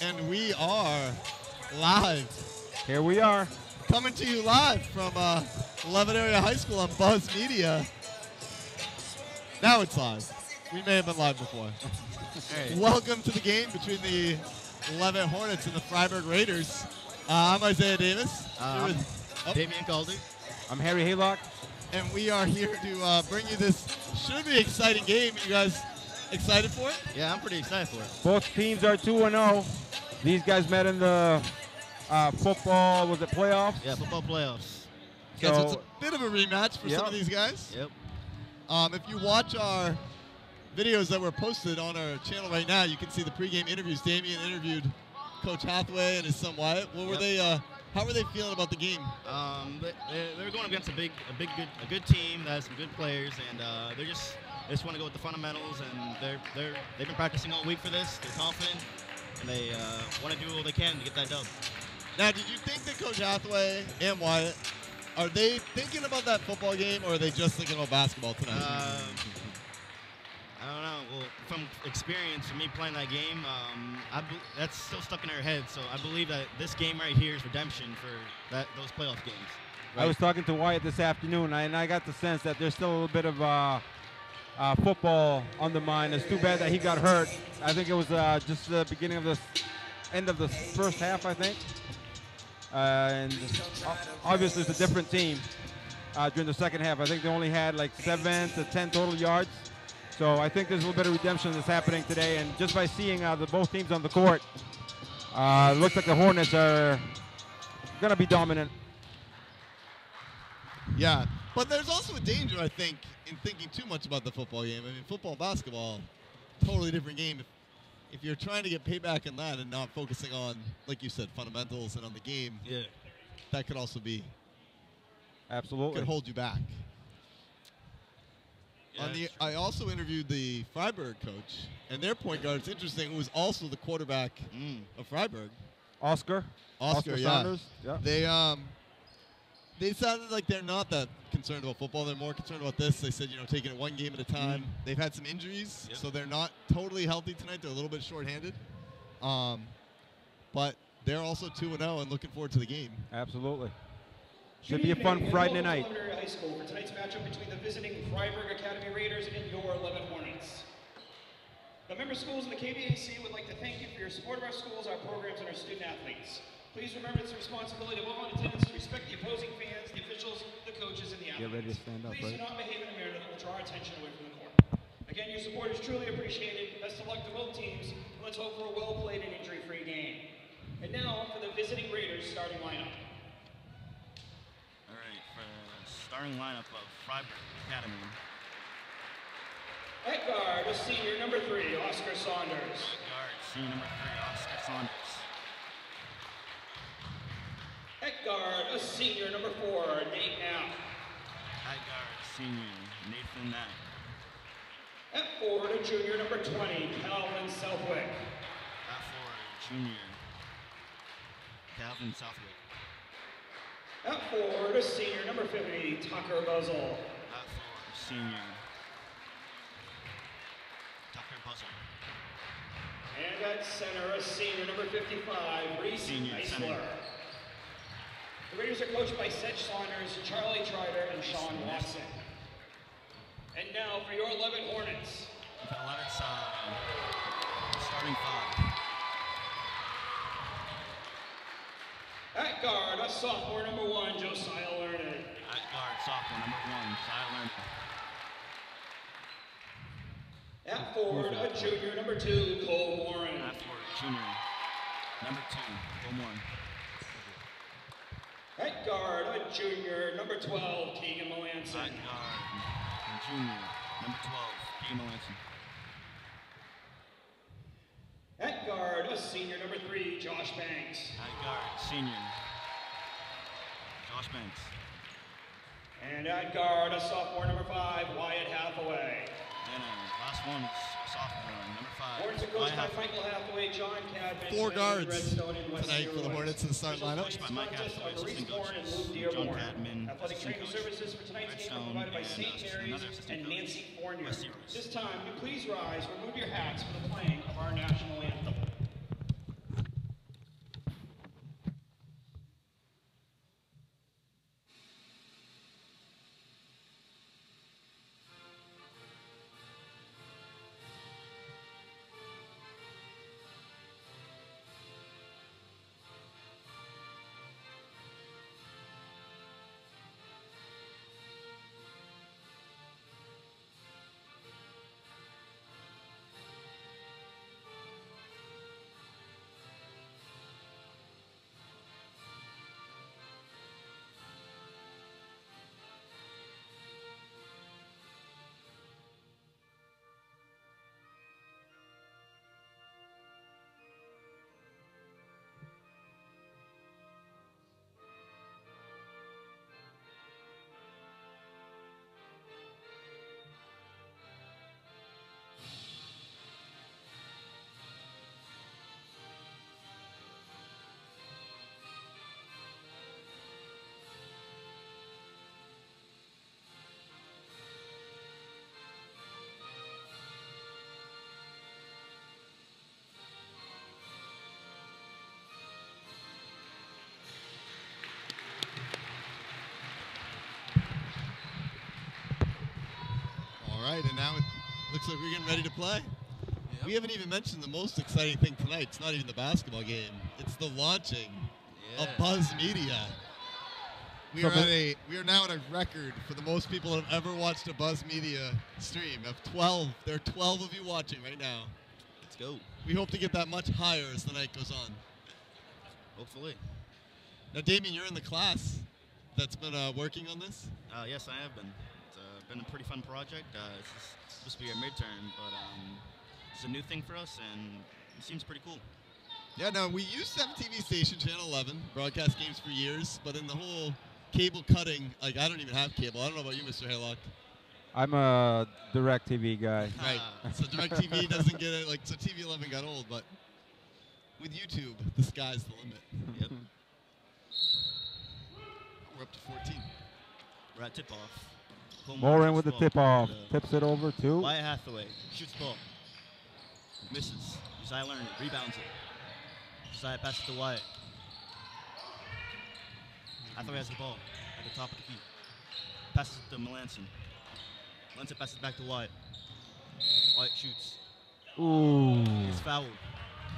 And we are live. Here we are. Coming to you live from Leavitt Area High School on Buzz Media. Now it's live. We may have been live before. Hey. Welcome to the game between the Leavitt Hornets and the Fyreburg Raiders. I'm Isaiah Davis. Damian Calder. I'm Harry Haylock. And we are here to bring you this should be exciting game. You guys excited for it? Yeah, I'm pretty excited for it. Both teams are 2-0. These guys met in the football, was it playoffs? Yeah, football playoffs. So it's a bit of a rematch for some of these guys. Yep. If you watch our videos that were posted on our channel right now, you can see the pregame interviews. Damian interviewed Coach Hathaway and his son Wyatt. What were they? How were they feeling about the game? They're going against a good team that has some good players, and they just want to go with the fundamentals. And they've been practicing all week for this. They're confident, and they want to do all they can to get that dub. Now, did you think that Coach Hathaway and Wyatt, are they thinking about that football game, or are they just thinking about basketball tonight? I don't know. Well, from experience, from me playing that game, that's still stuck in their head. So I believe that this game right here is redemption for those playoff games. Right? I was talking to Wyatt this afternoon, and I got the sense that there's still a little bit of football on the mind. It's too bad that he got hurt. I think it was just the beginning of the end of the first half, I think. And obviously it's a different team during the second half. I think they only had like 7 to 10 total yards. So I think there's a little bit of redemption that's happening today. And just by seeing both teams on the court, it looks like the Hornets are going to be dominant. Yeah, but there's also a danger, I think, in thinking too much about the football game. I mean, football, basketball, totally different game. If you're trying to get payback on that and not focusing on, like you said, fundamentals and on the game, that could also be absolutely could hold you back. Yeah, I also interviewed the Fyreburg coach, and their point guard, it's interesting, who was also the quarterback of Fyreburg. Oscar Saunders. Yeah. They sounded like they're not that concerned about football. They're more concerned about this. They said, taking it one game at a time. They've had some injuries, so they're not totally healthy tonight. They're a little bit shorthanded. But they're also 2-0 and looking forward to the game. Absolutely. Should be a fun Friday night. High School for tonight's matchup between the visiting Fyreburg Academy Raiders and your Leavitt Hornets. The member schools in the KBAC would like to thank you for your support of our schools, our programs, and our student athletes. Please remember it's the responsibility of all in attendance to respect the opposing fans, the officials, the coaches, and the athletes. Get ready to stand up, Please right? do not behave in a manner that will draw our attention away from the court. Again, your support is truly appreciated. Best of luck to both teams. Let's hope for a well-played and injury-free game. And now for the visiting Raiders starting lineup. All right, for the starting lineup of Fyreburg Academy. At guard, a senior number 3, Oscar Saunders. At guard, senior number 3, Oscar Saunders. At guard, a senior number 4, Nate Knapp. At guard, senior Nathan Knapp. At forward, a junior number 20, Calvin Southwick. At forward, junior Calvin Southwick. At forward, a senior number 50, Tucker Buzzle. At forward, senior Tucker Buzzle. And at center, a senior number 55, Reese Eisler. The Raiders are coached by Sedge Saunders, Charlie Trider, and Sean Watson. And now for your Leavitt Hornets. The Leavitt's starting 5. At guard, a sophomore number 1, Josiah Learned. At guard, sophomore number 1, Josiah Learned. At forward, a junior number 2, Cole Warren. At forward, junior number 2, Cole Warren. At guard, a junior number 12, Keegan Melanson. At guard, junior number 12, Keegan Melanson. At guard, a senior number 3, Josh Banks. At guard, senior Josh Banks. And at guard, a sophomore number 5, Wyatt Hathaway. And last one is sophomore number 5. Hornets are coached by Michael Hathaway, John Cadman, 4 guards tonight for the Hornets in the starting lineup. Coached by Mike Hathaway, assistant coaches John Cadman, athletic training services for tonight's game are provided by St. Mary's and Nancy Fournier. This time, you please rise, remove your hats for the playing of our national anthem. Looks like we're getting ready to play. Yep. We haven't even mentioned the most exciting thing tonight. It's not even the basketball game. It's the launching of Buzz Media. We are now at a record for the most people that have ever watched a Buzz Media stream of 12. There are 12 of you watching right now. Let's go. We hope to get that much higher as the night goes on. Hopefully. Now, Damien, you're in the class that's been working on this? Yes, I have been. It's been a pretty fun project. It's supposed to be our midterm, but it's a new thing for us, and it seems pretty cool. Yeah, no, we used to have a TV station, Channel 11, broadcast games for years, but in the whole cable cutting, like, I don't even have cable. I don't know about you, Mr. Haylock. I'm a DirecTV guy. Right. So DirecTV doesn't get it. Like, so TV 11 got old, but with YouTube, the sky's the limit. Yep. We're up to 14. We're at tip-off. Morin with the tip-off. Tips it over to Wyatt Hathaway. Shoots the ball. Misses. Josiah learned it. Rebounds it. Josiah passes to Wyatt. Hathaway has the ball at the top of the key. Passes it to Melanson. Melanson passes it back to Wyatt. Wyatt shoots. Ooh. He's fouled.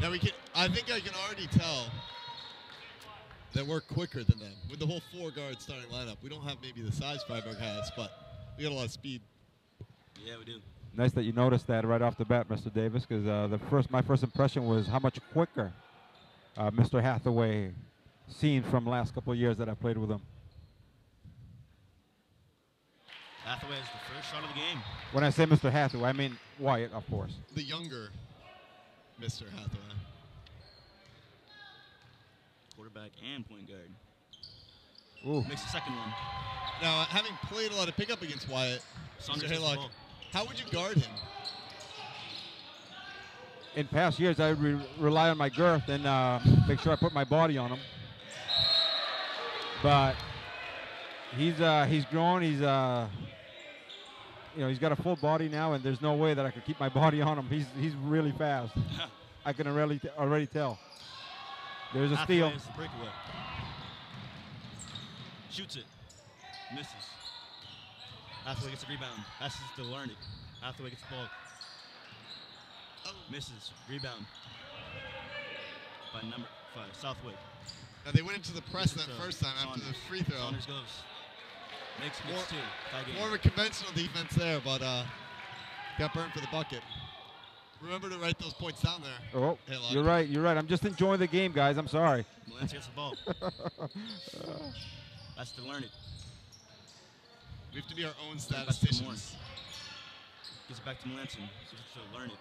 Now I think I can already tell that we're quicker than them. With the whole 4-guard starting lineup, we don't have maybe the size Fyreburg has, but we got a lot of speed. Yeah, we do. Nice that you noticed that right off the bat, Mr. Davis, because my first impression was how much quicker Mr. Hathaway seen from last couple of years that I played with him. Hathaway is the first shot of the game. When I say Mr. Hathaway, I mean Wyatt, of course. The younger Mr. Hathaway. Quarterback and point guard. Ooh. Makes the second one. Now, having played a lot of pickup against Wyatt, Mr. Haylock, how would you guard him? In past years, I would rely on my girth and make sure I put my body on him. But he's grown. He's he's got a full body now, and there's no way that I could keep my body on him. He's really fast. I can already tell. There's a steal. Hathaway is the breakaway. Shoots it. Misses. Hathaway gets a rebound. Passes to Learning. Hathaway gets the ball. Misses. Rebound. By number 5, Southwick. Now they went into the press that first time after the free throw. Saunders goes. Makes 2. More of a conventional defense there, but got burned for the bucket. Remember to write those points down there. Oh, you're right. You're right. I'm just enjoying the game, guys. I'm sorry. Melanson gets the ball. That's to learn it. We have to be our own statisticians. Gives it back to Melanson. So learn it.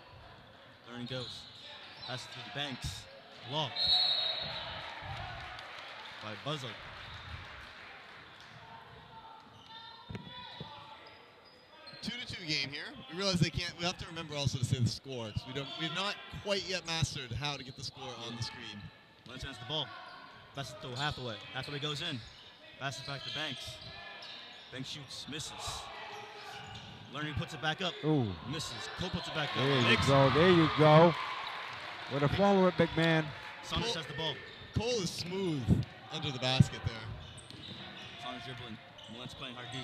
Learning goes. Passes to the Banks. Blocked by Buzzo. Two game here. We realize they can't. We have to remember also to say the score because we've not quite yet mastered how to get the score on the screen. Melanson has the ball. Passes to Hathaway. Hathaway goes in. Passes back to Banks. Banks shoots. Misses. Learning puts it back up. Ooh. Misses. Cole puts it back up. There you go. There you go. Way to follow it, big man. Saunders has the ball. Cole is smooth under the basket there. Saunders dribbling. Melanson playing hard D.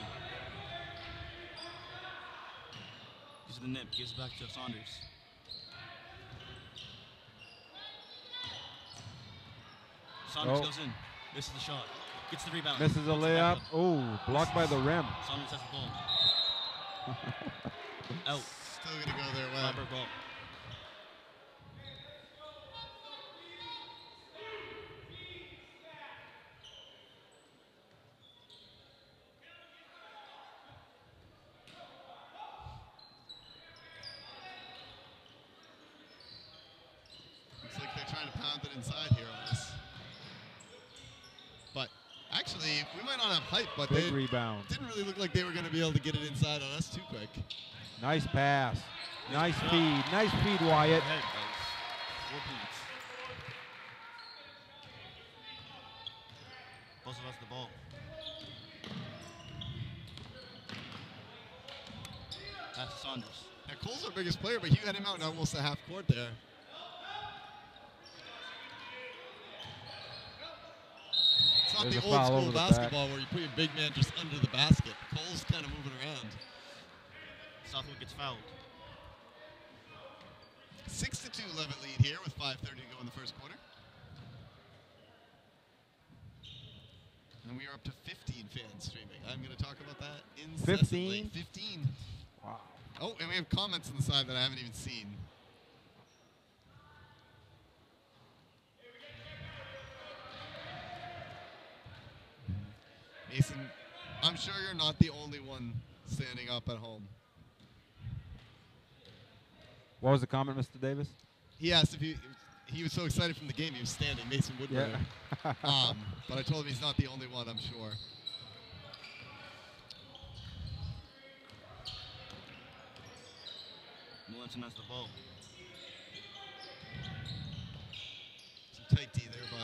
Gives it the nip. Gives it back to Saunders. Saunders goes in. Misses the shot. Gets the rebound. Misses a layup. Ooh, blocked by the rim. Saunders has the ball. Out. Still going to go their way. Fyreburg ball. Looks like they're trying to pound it inside here on us. But actually, we might not have height, but Big they rebound. didn't really look like they were going to be able to get it inside on us too quick. Nice pass. Nice feed. Nice feed, Wyatt. Ahead, guys. 4 points. Both of us the ball. Pass to Saunders. Now, Cole's our biggest player, but you had him out in almost a half court there. It's not There's the a old foul school over the basketball where you put your big man just under the basket. Cole's kind of moving around. Southwood gets fouled. 6-2 Levitt lead here with 5:30 to go in the first quarter. And we are up to 15 fans streaming. I'm going to talk about that incessantly. 15? Wow. Oh, and we have comments on the side that I haven't even seen. Mason, I'm sure you're not the only one standing up at home. What was the comment, Mr. Davis? He asked if he was so excited from the game he was standing, Mason Woodward. Yeah. But I told him he's not the only one, I'm sure. Mulenson has the ball. Some tight D there by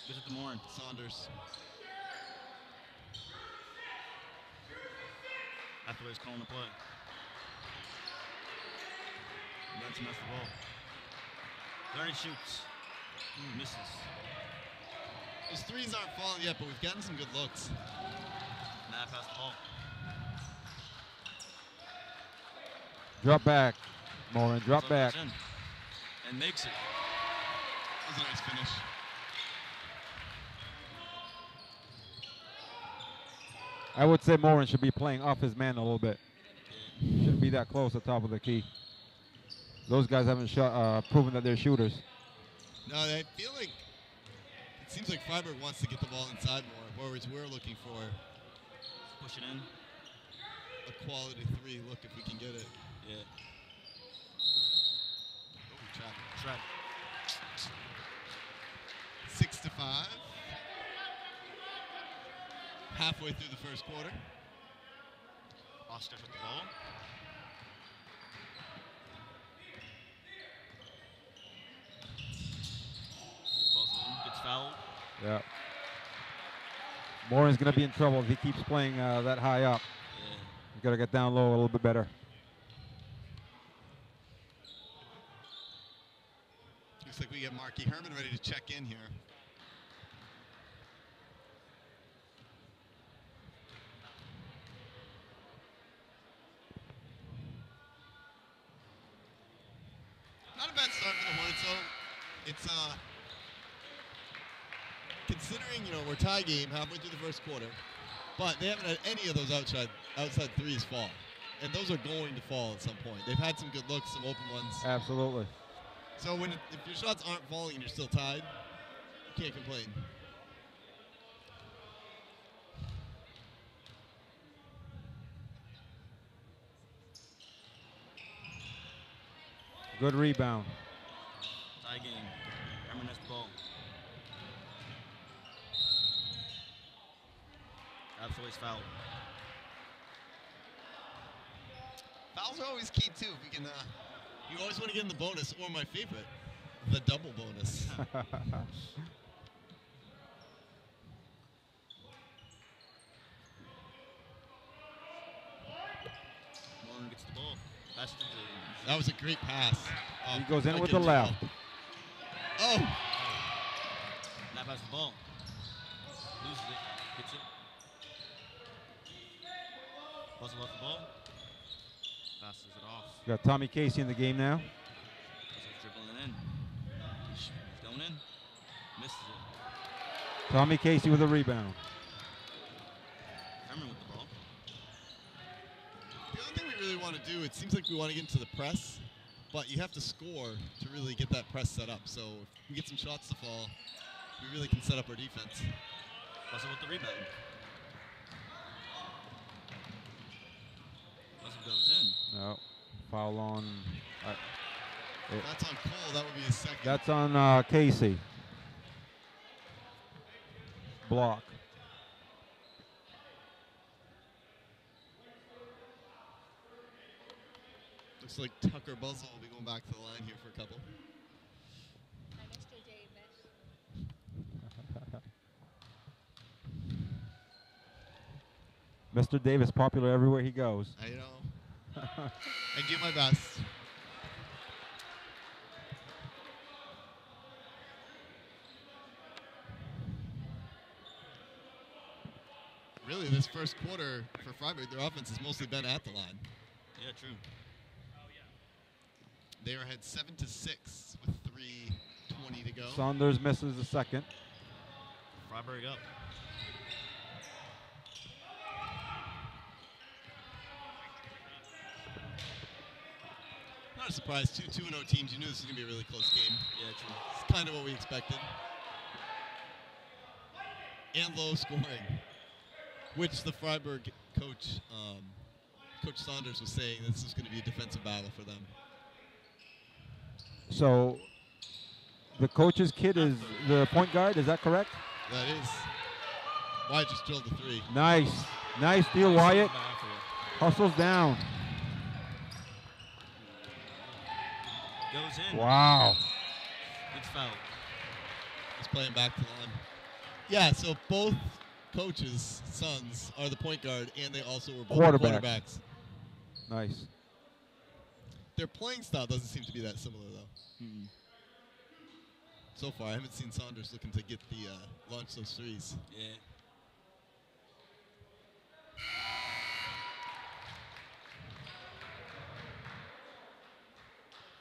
Gives it to Morin. Saunders. Hathaway's calling the play. Mulenson has the ball. Larry shoots. Misses. Those threes aren't falling yet, but we've gotten some good looks. Knapp has the ball. Drop back. Morin, drop back. And makes it. That was a nice finish. I would say Morin should be playing off his man a little bit. Shouldn't be that close at the top of the key. Those guys haven't proven that they're shooters. No, I feel like it seems like Fyreburg wants to get the ball inside more, whereas we're looking for Push it in. a quality three look if we can get it. Yeah. Oh, trap. Trap. 6-5. Halfway through the first quarter. Oscar with the ball. Gets fouled. Yeah. Morin's going to be in trouble if he keeps playing that high up. Yeah. You got to get down low a little bit better. Looks like we get Marky Herman ready to check in here. Not a bad start for the Hornets, though. It's considering, we're tie game halfway through the first quarter, but they haven't had any of those outside threes fall. And those are going to fall at some point. They've had some good looks, some open ones. Absolutely. So if your shots aren't falling and you're still tied, you can't complain. Good rebound. Tie game. Herman has the ball. Absolutely fouled. Fouls are always key too. If we can, you always want to get in the bonus, or my favorite, the double bonus. Morin gets the ball. Pass to James. That was a great pass. He goes in I'll with get the it left. up. Oh! Knapp has the ball. Loses it. Gets it. Buzzle off the ball. Passes it off. Got Tommy Casey in the game now. Buzzle's dribbling in. He's going in. Misses it. Tommy Casey with a rebound. Herman with the ball. The other thing we really want to do, it seems like we want to get into the press, but you have to score to really get that press set up. So if we get some shots to fall, we really can set up our defense. Buzzle with the rebound. Buzzle goes in. No. Foul on. That's on Cole. That would be his second. That's on Casey. Block. Looks like Tucker Buzzle will be going back to the line here for a couple. Mr. Davis. Mr. Davis, popular everywhere he goes. I know. I do my best. Really, this first quarter for Fyreburg, their offense has mostly been at the line. Yeah, true. They are ahead 7-6 with 3:20 to go. Saunders misses the second. Fyreburg up. Not a surprise. 2-0 teams. You knew this was going to be a really close game. Yeah, true. It's kind of what we expected. And low scoring, which the Fyreburg coach, Coach Saunders, was saying this is going to be a defensive battle for them. So the coach's kid is the point guard. Is that correct? That is. Wyatt just drilled the three. Nice. Nice steal, Wyatt. Hustles down. Goes in. Wow. Good foul. He's playing back to the line. Yeah, so both coaches' sons are the point guard, and they also were both quarterbacks. Nice. Their playing style doesn't seem to be that similar, though. Mm-hmm. So far, I haven't seen Saunders looking to get the launch those threes. Yeah.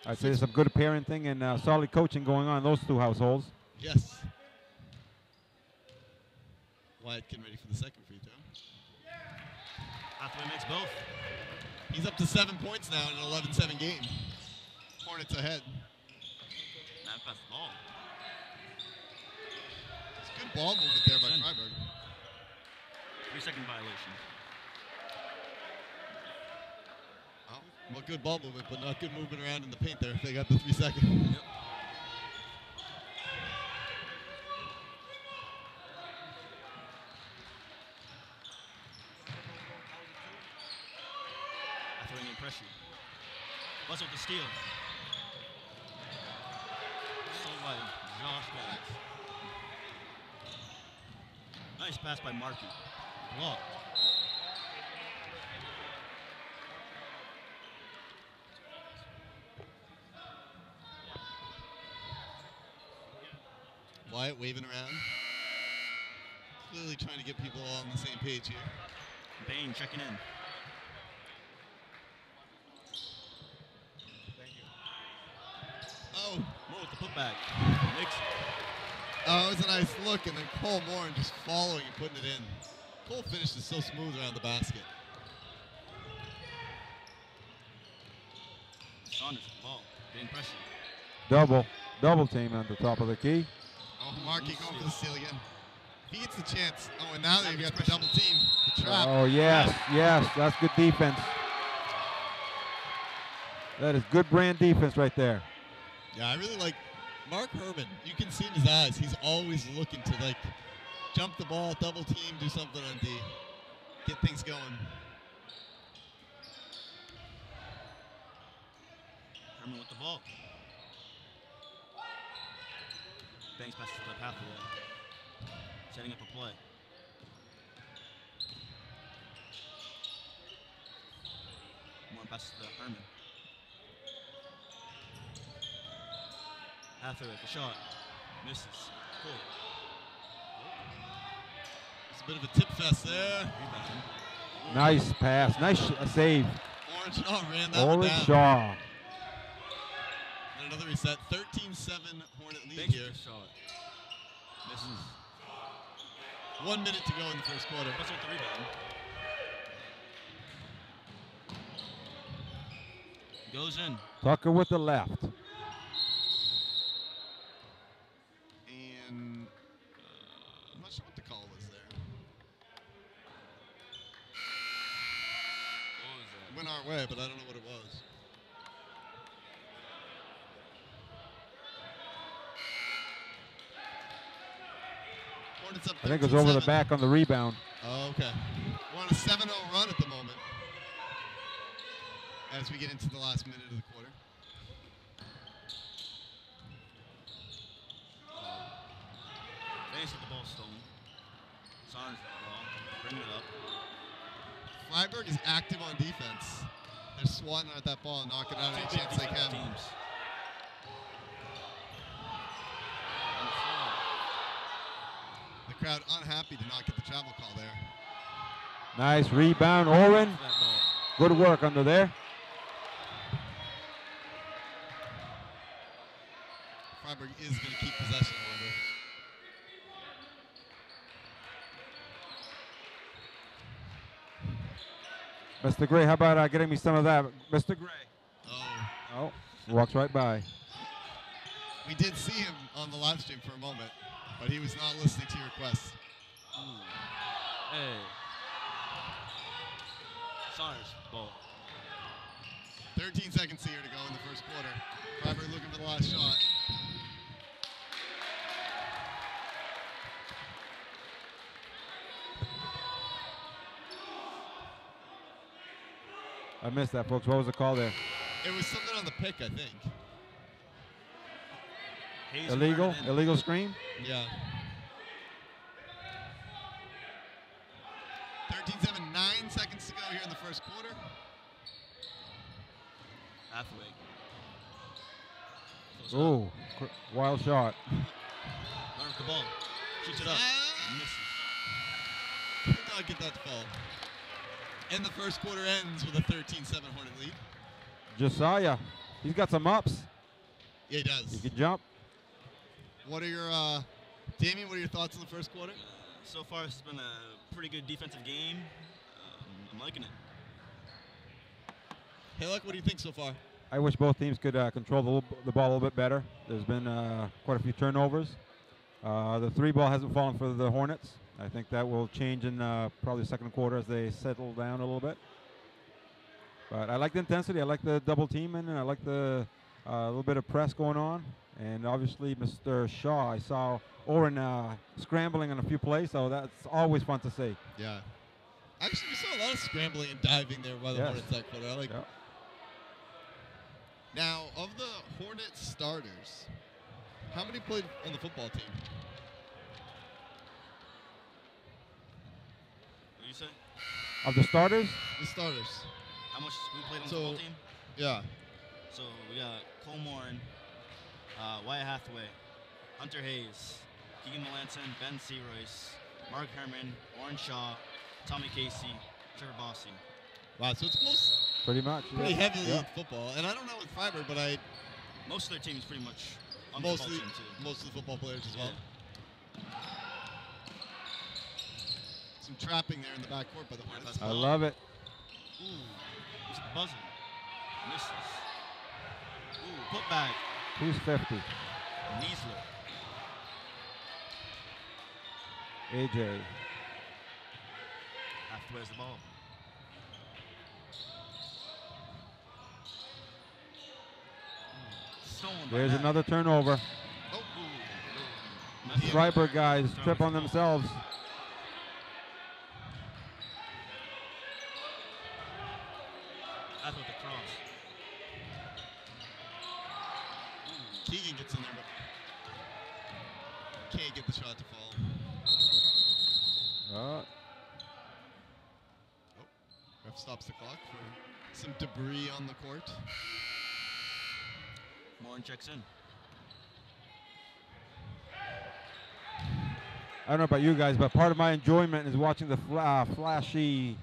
I'd say there's some good parenting and solid coaching going on in those two households. Yes. Wyatt getting ready for the second free throw. Hathaway makes both. He's up to 7 points now in an 11-7 game. Hornets ahead. Not pass the ball. It's good ball movement there by Fyreburg. 3-second violation. Oh, well, good ball movement, but not good movement around in the paint there if they got the 3 second. Yep. Throwing in pressure. What's with the steal? So by Josh Banks. Nice pass by Markey. Block. Wyatt waving around. Clearly trying to get people all on the same page here. Bain checking in. Oh. Moore with the putback. Makes Oh, it was a nice look, and then Cole Moore just following and putting it in. Cole finishes so smooth around the basket. Saunders with the ball. Getting pressure. Double team at the top of the key. Oh, Markey going for the steal again. He gets the chance. Oh, and now they've got the double team. The trap. Oh, yes, that's good defense. That is good brand defense right there. Yeah, I really like Mark Herman. You can see in his eyes, he's always looking to, like, jump the ball, double team, do something on D. Get things going. Herman with the ball. Banks passes to the Hathaway. Setting up a play. More passes to Herman. Hathaway with the shot. Misses. Cool. It's a bit of a tip fest there. Rebound. Nice pass. Nice save. Orange Shaw ran that one Orange down. Shaw. And another reset. 13-7 Hornet lead Banks here. with the shot. Misses. 1 minute to go in the first quarter. What's with the rebound? Goes in. Tucker with the left. And I'm not sure what the call was there. What was that? Went our way, but I don't know what it was. Hornets up I think it was over the 13-7. back on the rebound. Oh, okay. We're on a 7-0 run at the moment as we get into the last minute of the quarter. Banks with the ball stolen. Saunders with the ball. Bring it up. Fyreburg is active on defense. They're swatting at that ball and knocking it out any chance they can. Teams. The crowd unhappy to not get the travel call there. Nice rebound, Oren. That ball. Good work under there. Fyreburg is going to keep possession, however. Mr. Gray, how about getting me some of that? Mr. Gray. Oh. Oh, walks right by. We did see him on the live stream for a moment, but he was not listening to your request. Hey. Saunders, ball. 13 seconds here to go in the first quarter. Fyreburg looking for the last shot. I missed that, folks. What was the call there? It was something on the pick, I think. Hayes Illegal? running in. Illegal screen? Yeah. 13-7, 9 seconds to go here in the first quarter. Hathaway. Ooh, wild shot. Learns the ball. Shoots it up. Misses. Could not get that to fall. And the first quarter ends with a 13-7 Hornet lead. Josiah, he's got some ups. Yeah, he does. He can jump. What are your, Damien, what are your thoughts on the first quarter? So far, this has been a pretty good defensive game. I'm liking it. Hey, Luck, what do you think so far? I wish both teams could control the ball a little bit better. There's been quite a few turnovers. The three ball hasn't fallen for the Hornets. I think that will change in probably the second quarter as they settle down a little bit. But I like the intensity. I like the double teaming, and I like the little bit of press going on. And obviously, Mr. Shaw, I saw Oren scrambling on a few plays, so that's always fun to see. Yeah. Actually, we saw a lot of scrambling and diving there by the Hornets that quarter. I like. Yep. Now, of the Hornets starters, how many played on the football team? What do you say? Of the starters? The starters. How much we played on the So- football team? Yeah. So we got Cole Morin, Wyatt Hathaway, Hunter Hayes, Keegan Melanson, Ben Searoyce, Mark Herman, Warren Shaw, Tommy Casey, Trevor Bossy. Wow, so it's Pretty much. pretty yeah. heavily Yeah. in football. And I don't know with Fyreburg, but Most of their team is pretty much on the mostly football team too. most of the football players as well. Some trapping there in the backcourt by the Hornets. I love it. Ooh, he's buzzing. Misses. Ooh, put back. Who's 50? Niesler. AJ. Hathaway has the ball. Stolen by There's Matt. another turnover. Oh, ooh. Messed up. Fyreburg guys trip on themselves. Hathaway with the cross. Keegan gets in there, but can't get the shot to fall. Ref stops the clock for some debris on the court. Morin checks in. I don't know about you guys, but part of my enjoyment is watching the flashy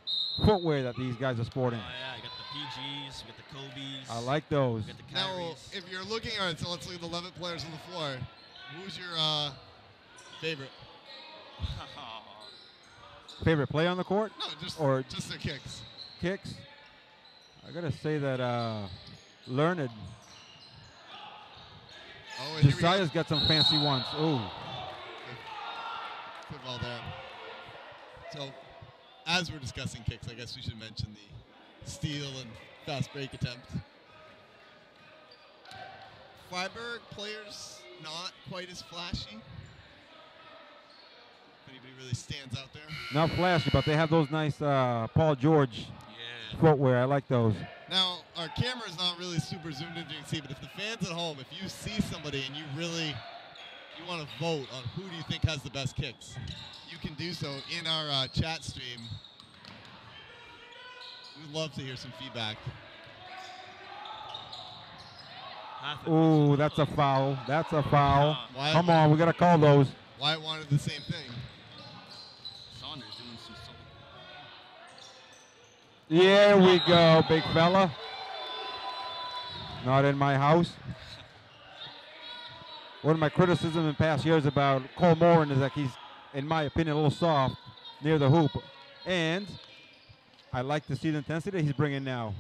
footwear that these guys are sporting. Oh yeah, you got the PGs, you got the Kobe's. I like those. You got the Now, Kyries. if you're looking, all right, so let's look at the 11 players on the floor. Who's your favorite? Favorite play on the court? No, just their kicks. Kicks? I gotta say that Learned. Oh, and here we go. Josiah's got some fancy ones. Ooh. Good ball there. So, as we're discussing kicks, I guess we should mention the steal and fast break attempt. Fyreburg players not quite as flashy. If anybody really stands out there. Not flashy, but they have those nice Paul George footwear. I like those. Now, our camera's not really super zoomed in, you can see, but if the fans at home, if you see somebody and you want to vote on who do you think has the best kicks, you can do so in our chat stream. We'd love to hear some feedback. Ooh, that's a foul. That's a foul. Wyatt Come on, we got to call those. Wyatt wanted the same thing. Saunders doing some stuff. Here we go, big fella. Not in my house. one of my criticisms in past years about Cole Morin is that he's, in my opinion, a little soft near the hoop. And I like to see the intensity that he's bringing now.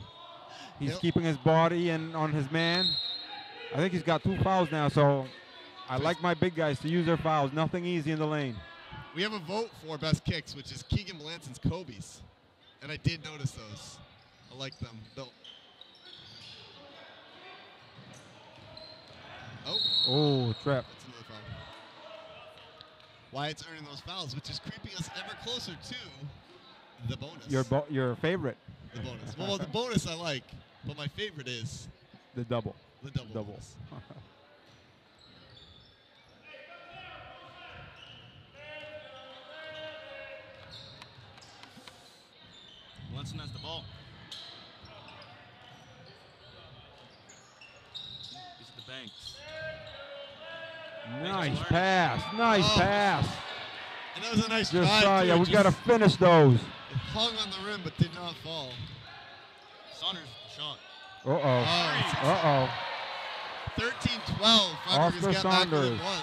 He's keeping his body and on his man. I think he's got 2 fouls now, so I like my big guys to use their fouls. Nothing easy in the lane. We have a vote for best kicks, which is Keegan Blanton's Kobe's. And I did notice those. I like them. Oh, trap. That's another foul. Wyatt's earning those fouls, which is creeping us ever closer to the bonus. Your favorite. The bonus. Well, the bonus I like, but my favorite is the double. The double. Bonus. Munson has the ball. He's at the Banks. Nice pass. Nice pass. And that was a nice Just drive. we got to finish those. It hung on the rim but did not fall. Saunders shot. Uh-oh. 13-12. Oscar Freiburg has got back Saunders. within 1.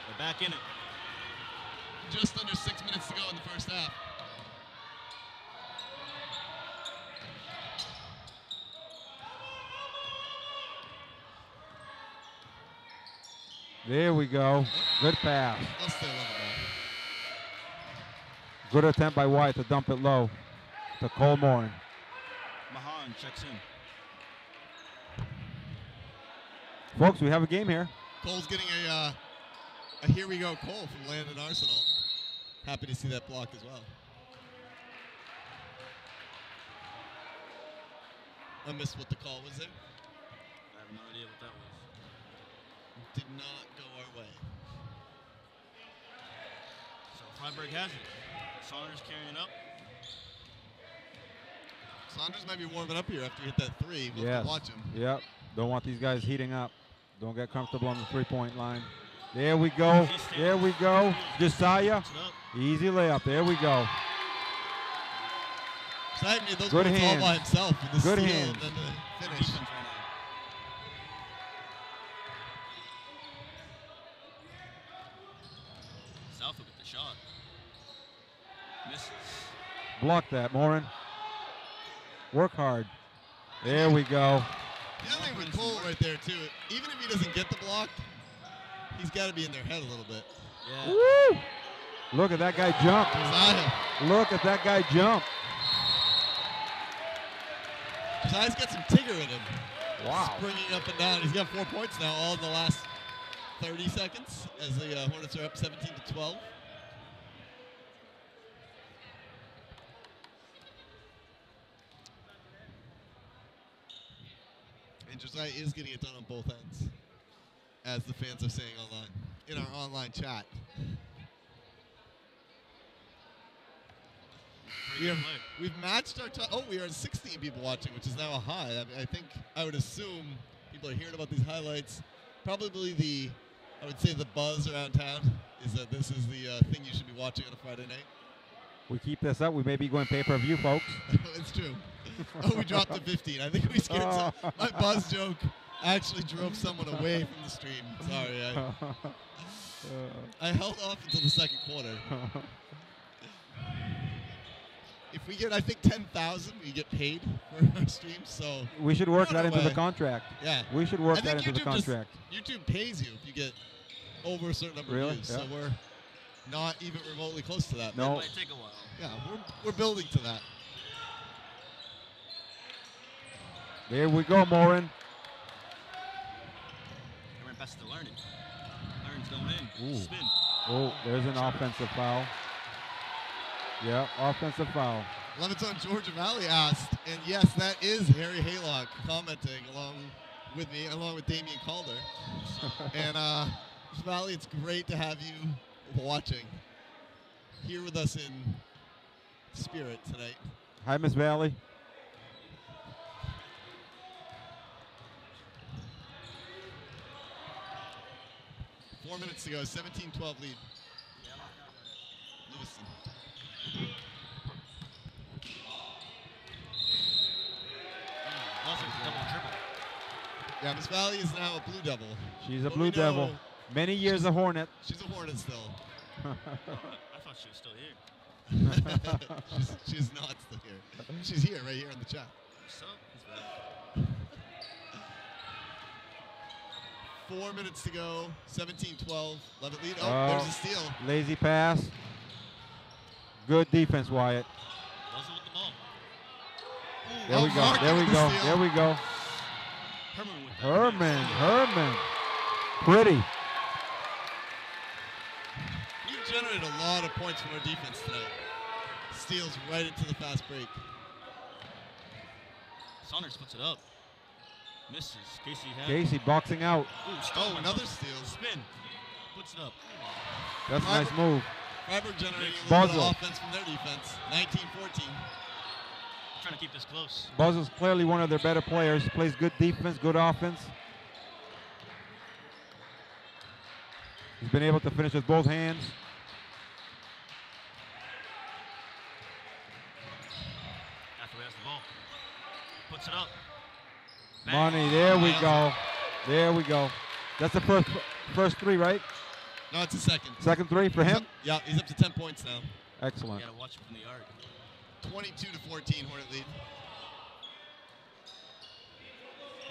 They're back in it. Just under 6 minutes to go in the first half. There we go. Good pass. I'll stay on the ball. Good attempt by Wyatt to dump it low to Cole Morin. Mahan checks in. Folks, we have a game here. Cole's getting a here we go Cole from Landon Arsenal. Happy to see that block as well. I missed what the call was there. I have no idea what that was. Did not go our way. So Fyreburg has it. Saunders carrying up. Saunders might be warming up here after he hit that 3. We'll have to watch him. Yep. Don't want these guys heating up. Don't get comfortable on the 3-point line. There we go. There we go. Josiah. Easy layup. There we go. Josiah made those Good points hands. all by himself. With the Good steal hands. and then the finish. Defense right now. Southwood with the shot. Misses. Block that, Morin. Work hard. There we go. The other thing with Cole right there, too, even if he doesn't get the block, he's got to be in their head a little bit. Yeah. Woo! Look at that guy jump. Josiah. Look at that guy jump. Josiah's got some Tigger in him. Wow. Springing up and down. He's got 4 points now, all in the last 30 seconds, as the Hornets are up 17-12. And Josiah is getting it done on both ends, as the fans are saying online, in our online chat. We've matched our time. Oh, we are at 16 people watching, which is now a high. I think I would assume people are hearing about these highlights. Probably I would say the buzz around town is that this is the thing you should be watching on a Friday night. We keep this up, we may be going pay-per-view, folks. It's true. Oh, we dropped to 15. I think we scared some. My buzz joke actually drove someone away from the stream. Sorry. I held off until the second quarter. If we get, I think, 10,000, we get paid for our streams. So we should work that into the contract. Yeah, we should work that into the contract. YouTube pays you if you get over a certain number of views. Yeah. So we're not even remotely close to that. It No. might take a while. Yeah, we're building to that. There we go, Morin. Cameron passes to Learning. Learning's going in. Ooh. Spin. Oh, there's an offensive foul. Yeah, offensive foul. Leviton Georgia Valley asked, and yes, that is Harry Haylock commenting along with me, along with Damian Calder. And Valley, it's great to have you watching, here with us in spirit tonight. Hi, Miss Valley. Four minutes to go, 17-12 lead. Lewiston. Also, double triple. Yeah, Miss Valley is now a Blue Devil. She's a But Blue we know Devil. Many years a Hornet. She's a Hornet still. I thought she was still here. she's not still here. She's here, right here in the chat. So, that's bad. 4 minutes to go. 17-12. Levitt lead. Oh, there's a steal. Lazy pass. Good defense, Wyatt. Buzzle with the ball. There we go. There we go. There we go. Herman with that. Herman. Pretty. You generated a lot of points from our defense tonight. Steals right into the fast break. Saunders puts it up. Misses. Casey boxing out. Ooh, another steal. Spin. Puts it up. That's a nice move. Fyreburg generating a little bit of offense from their defense. 19-14. Trying to keep this close. Buzzle's clearly one of their better players. Plays good defense, good offense. He's been able to finish with both hands. After has the ball. Puts it up. Money, there we go. There we go. That's the first three, right? No, it's a second. Second three for him? Yeah, he's up to 10 points now. Excellent. You gotta watch him from the yard. 22-14, Hornet lead.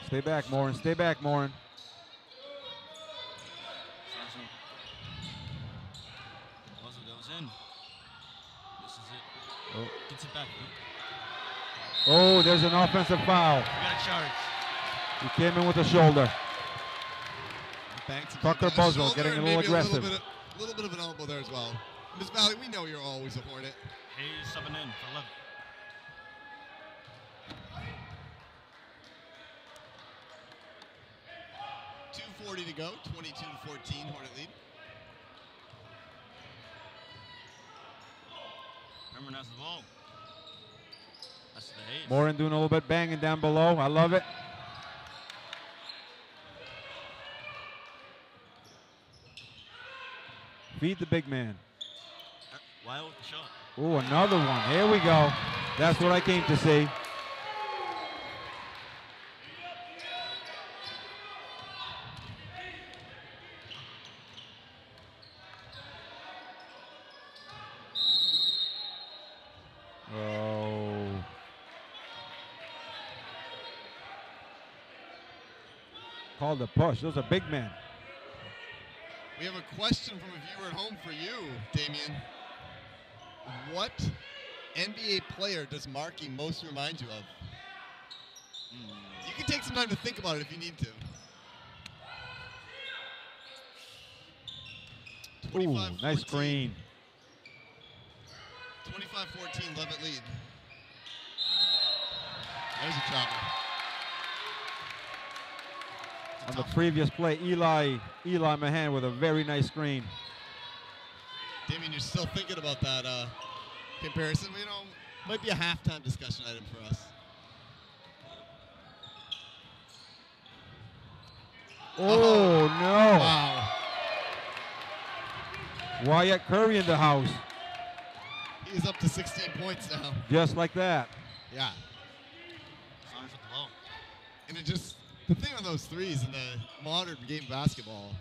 Stay back, Morin. Stay back, Morin. Buzzle goes in. This is it. Oh. Gets it back. Oh, there's an offensive foul. We got a charge. He came in with a shoulder. Thanks. Tucker Buzzle getting a little aggressive. A little bit of an elbow there as well. Miss Valley, we know you're always a Hornet. Hayes subbing in for 11. .240 to go, 22-14, Hornet lead. Herman has the ball. That's the Hayes. Morin doing a little bit banging down below. I love it. Feed the big man. Wild with the shot. Oh, another one. Here we go. That's what I came to see. Oh. Called a push. Those are big men. We have a question from a viewer at home for you, Damien. What NBA player does Markey most remind you of? You can take some time to think about it if you need to. Ooh, nice screen. 25-14, Levitt lead. There's a travel. On the previous play, Eli Mahan with a very nice screen. Damien, you're still thinking about that comparison. You know, might be a halftime discussion item for us. Oh, no. Wow. Wyatt Curry in the house. He's up to 16 points now. Just like that. Yeah. Saunders with the ball. And it just, the thing on those threes in the modern game of basketball,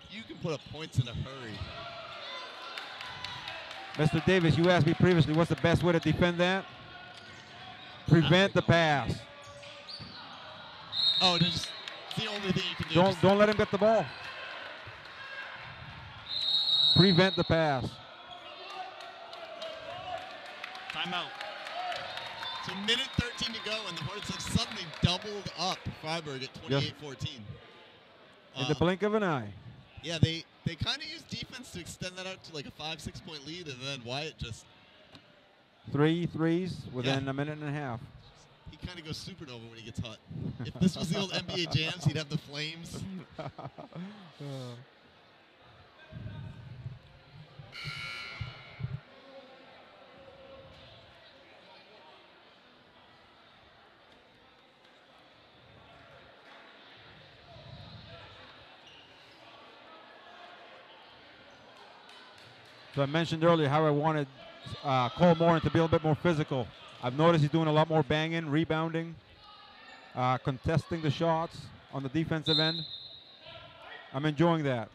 you can put up points in a hurry. Mr. Davis, you asked me previously what's the best way to defend that? Prevent the pass. Oh, it's the only thing you can do. Don't let him get the ball. Prevent the pass. Timeout. So minute 13 to go, and the Hornets have suddenly doubled up Fyreburg at 28-14. In the blink of an eye. Yeah, they kind of use defense to extend that out to like a 5-6 point lead, and then Wyatt just... Three threes within a minute and a half. He kind of goes supernova when he gets hot. If this was the old NBA jams, he'd have the flames. So I mentioned earlier how I wanted Cole Morin to be a little bit more physical. I've noticed he's doing a lot more banging, rebounding, contesting the shots on the defensive end. I'm enjoying that.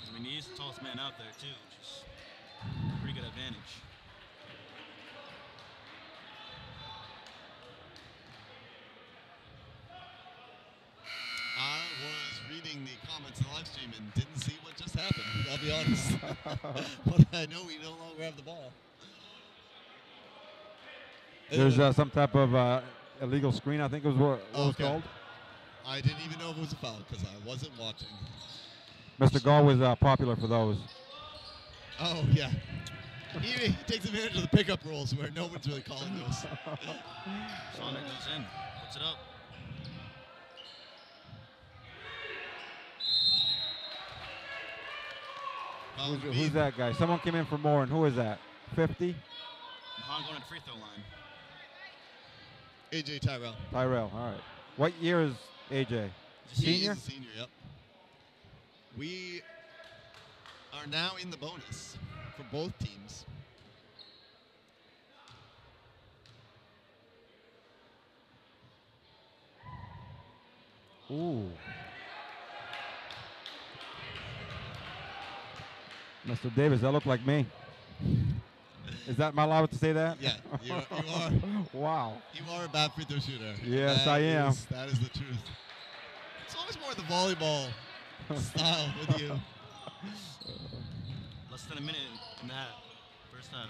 I mean, he's the tallest man out there, too, which is a pretty good advantage. I was reading the comments in the live stream and didn't see what just happened. I'll be honest. But I know we no longer have the ball. There's some type of illegal screen, I think it was what it was Okay. called. I didn't even know if it was a foul because I wasn't watching. Mr. Gall was popular for those. Oh, yeah. He takes advantage of the pickup rules where no one's really calling those. Saunders goes in, puts it up. Who's that guy? Someone came in for more, and who is that? 50? Mahan going to the free throw line. AJ Tyrell. Tyrell, all right. What year is AJ? He Senior? is a senior, yep. We are now in the bonus for both teams. Ooh. Mr. Davis, that looked like me. Is that, am I allowed to say that? Yeah, you are. Wow. You are a bad free throw shooter. Yes, I am. That is the truth. It's always more the volleyball style with you. Less than a minute in the half, first half.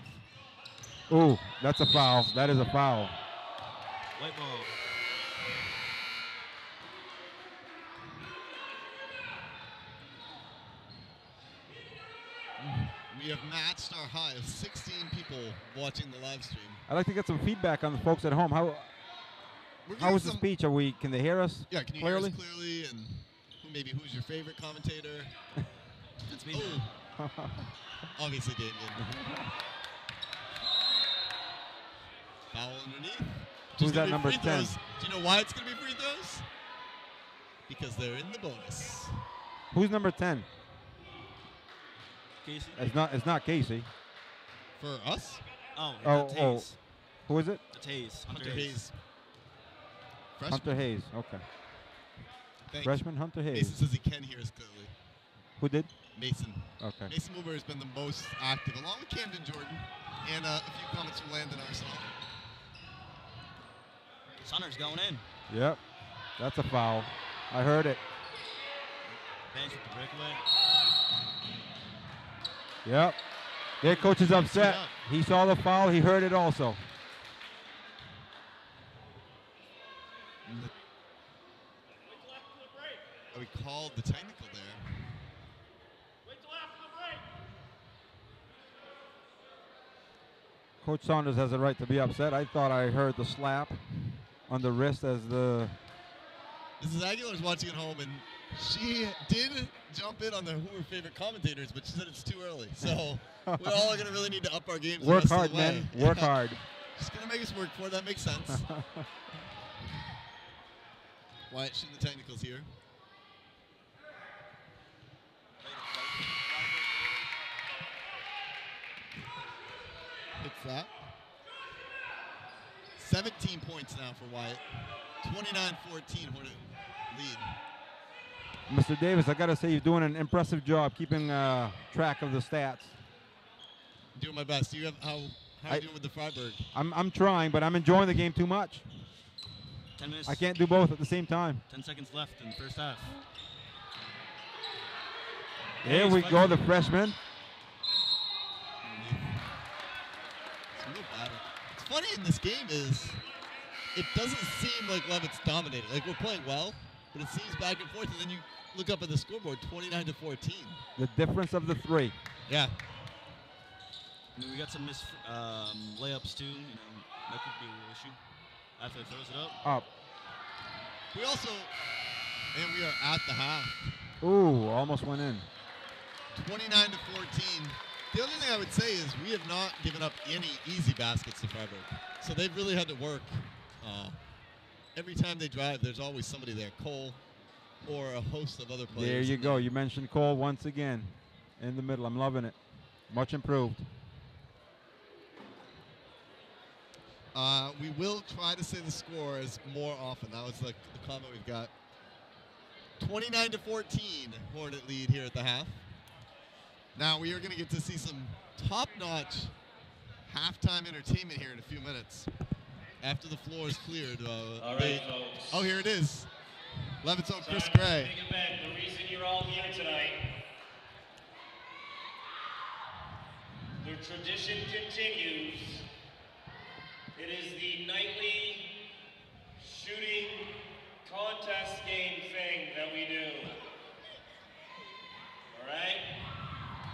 Ooh, that's a foul. That is a foul. White ball. We have matched our high of 16 people watching the live stream. I'd like to get some feedback on the folks at home. How We're was the getting speech? Can they hear us? Yeah, can you clearly? hear us clearly? And who's your favorite commentator? That's me. Oh. Obviously, Damien. Foul underneath. Who's Just gonna that be number free 10? throws. Do you know why it's going to be free throws? Because they're in the bonus. Who's number 10? Casey? It's not Casey. For us? Oh, Oh, that's Hayes. Who is it? That's Hayes. Hunter Hayes. Freshman. Hunter Hayes. Okay. Thank Freshman Hunter you. Hayes. Mason says he can hear us clearly. Who did? Mason. Okay. Mason Wilbur has been the most active, along with Camden Jordan, and a few comments from Landon Arsenal. Saunders going in. Yep. That's a foul. I heard it. Bench with the breakaway. Yep. Their coach is upset. He saw the foul. He heard it also. We called the technical there. Coach Saunders has a right to be upset. I thought I heard the slap on the wrist as the... Mrs. Aguilar's watching at home, and she did jump in on who her favorite commentators, but she said it's too early. So we're all going to really need to up our games. Work the rest hard, of the way. man. Work hard. She's going to make us work for it. That makes sense. Wyatt shooting the technicals here. Hits that. 17 points now for Wyatt. 29-14 Hornet lead. Mr. Davis, I got to say you're doing an impressive job keeping track of the stats. Doing my best. Do you have how are you doing with the Fyreburg? I'm trying, but I'm enjoying the game too much. 10 minutes. I can't do both at the same time. 10 seconds left in the first half. Here we go, the freshman. It's a real battle. What's funny in this game is it doesn't seem like Levitt's dominating. Like we're playing well, but it seems back and forth, and then you look up at the scoreboard, 29-14. The difference of the three. Yeah. I mean, we got some missed layups too. You know, that could be an issue. After he throws it up. Up. We also, and we are at the half. Ooh, almost went in. 29-14. The other thing I would say is we have not given up any easy baskets to Fyreburg. So they've really had to work. Every time they drive, there's always somebody there, Cole or a host of other players. There you go. You mentioned Cole once again in the middle. I'm loving it. Much improved. We will try to say the score as more often. That was like the comment we've got. 29-14, Hornet lead here at the half. Now we are going to get to see some top-notch halftime entertainment here in a few minutes. After the floor is cleared. All right, folks. Oh, here it is. Levitt's own Chris Sorry, Gray. big event. The reason you're all here tonight. The tradition continues. It is the nightly shooting contest game thing that we do. All right?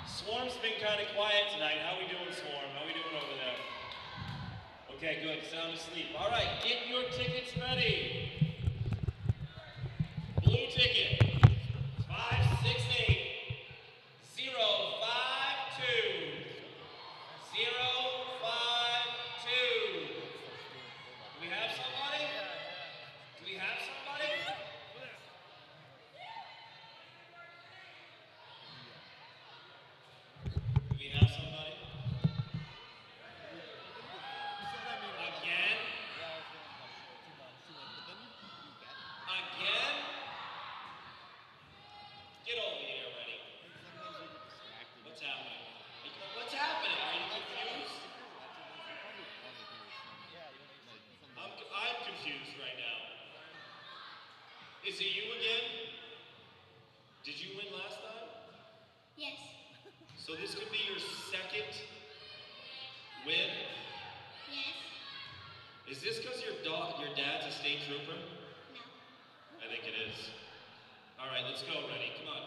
Swarm's been kind of quiet tonight. How we doing, Swarm? How we doing over there? Okay, good. Sound asleep. All right, get your tickets ready. Blue ticket, 568 052 052. Do we have somebody? Do we have somebody? Do we have somebody? Again? Again? Get over here already. What's happening? What's happening? Are you confused? I'm confused right now. Is it you again? Did you win last time? Yes. So this could be your second win? Yes. Is this because your dad's a state trooper? No. I think it is. All right, let's go, ready. Come on.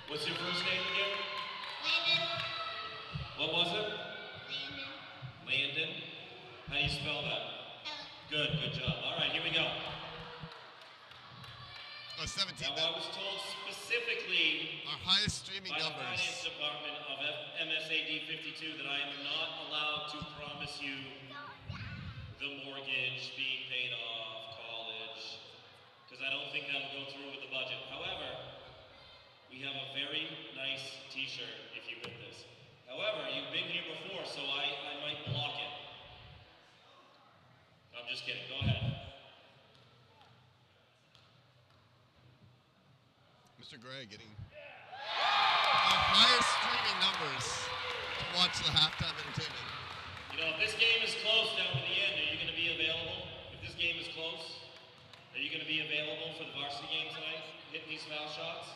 What's your first name again? Landon. What was it? Landon. Landon? How do you spell that? Good job. All right, here we go. Oh, 17. Now, I was told specifically Our highest streaming by the numbers. finance department of MSAD 52 that I am not allowed to promise you the mortgage being paid off, college, because I don't think that'll go through with the budget. However, we have a very nice t-shirt if you win this. However, you've been here before, so I might block it. I'm just kidding. Go ahead. Mr. Gray getting our highest streaming numbers to watch the halftime entertainment. You know, if this game is close down to the end, are you going to be available? If this game is close, are you going to be available for the varsity game tonight? Hitting these foul shots?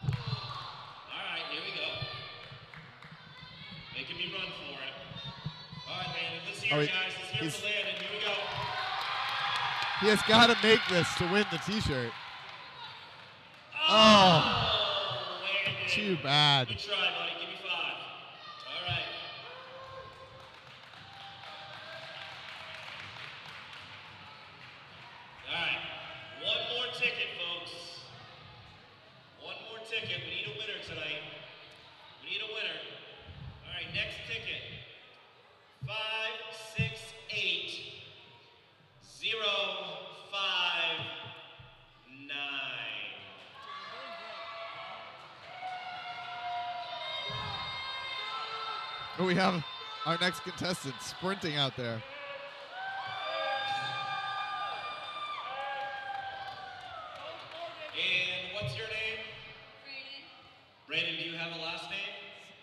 All right, here we go. Making me run for it. All right, Landon, let's hear it, guys. Let's hear it for Landon. Here we go. He has got to make this to win the t-shirt. Oh, Landon. Too bad. Good try, buddy. Give me 5. All right. All right. One more ticket, folks. One more ticket. We need a winner tonight. We need a winner. All right, next ticket. 568 059. We have our next contestant sprinting out there. And what's your name? Brayden. Brayden, do you have a last name?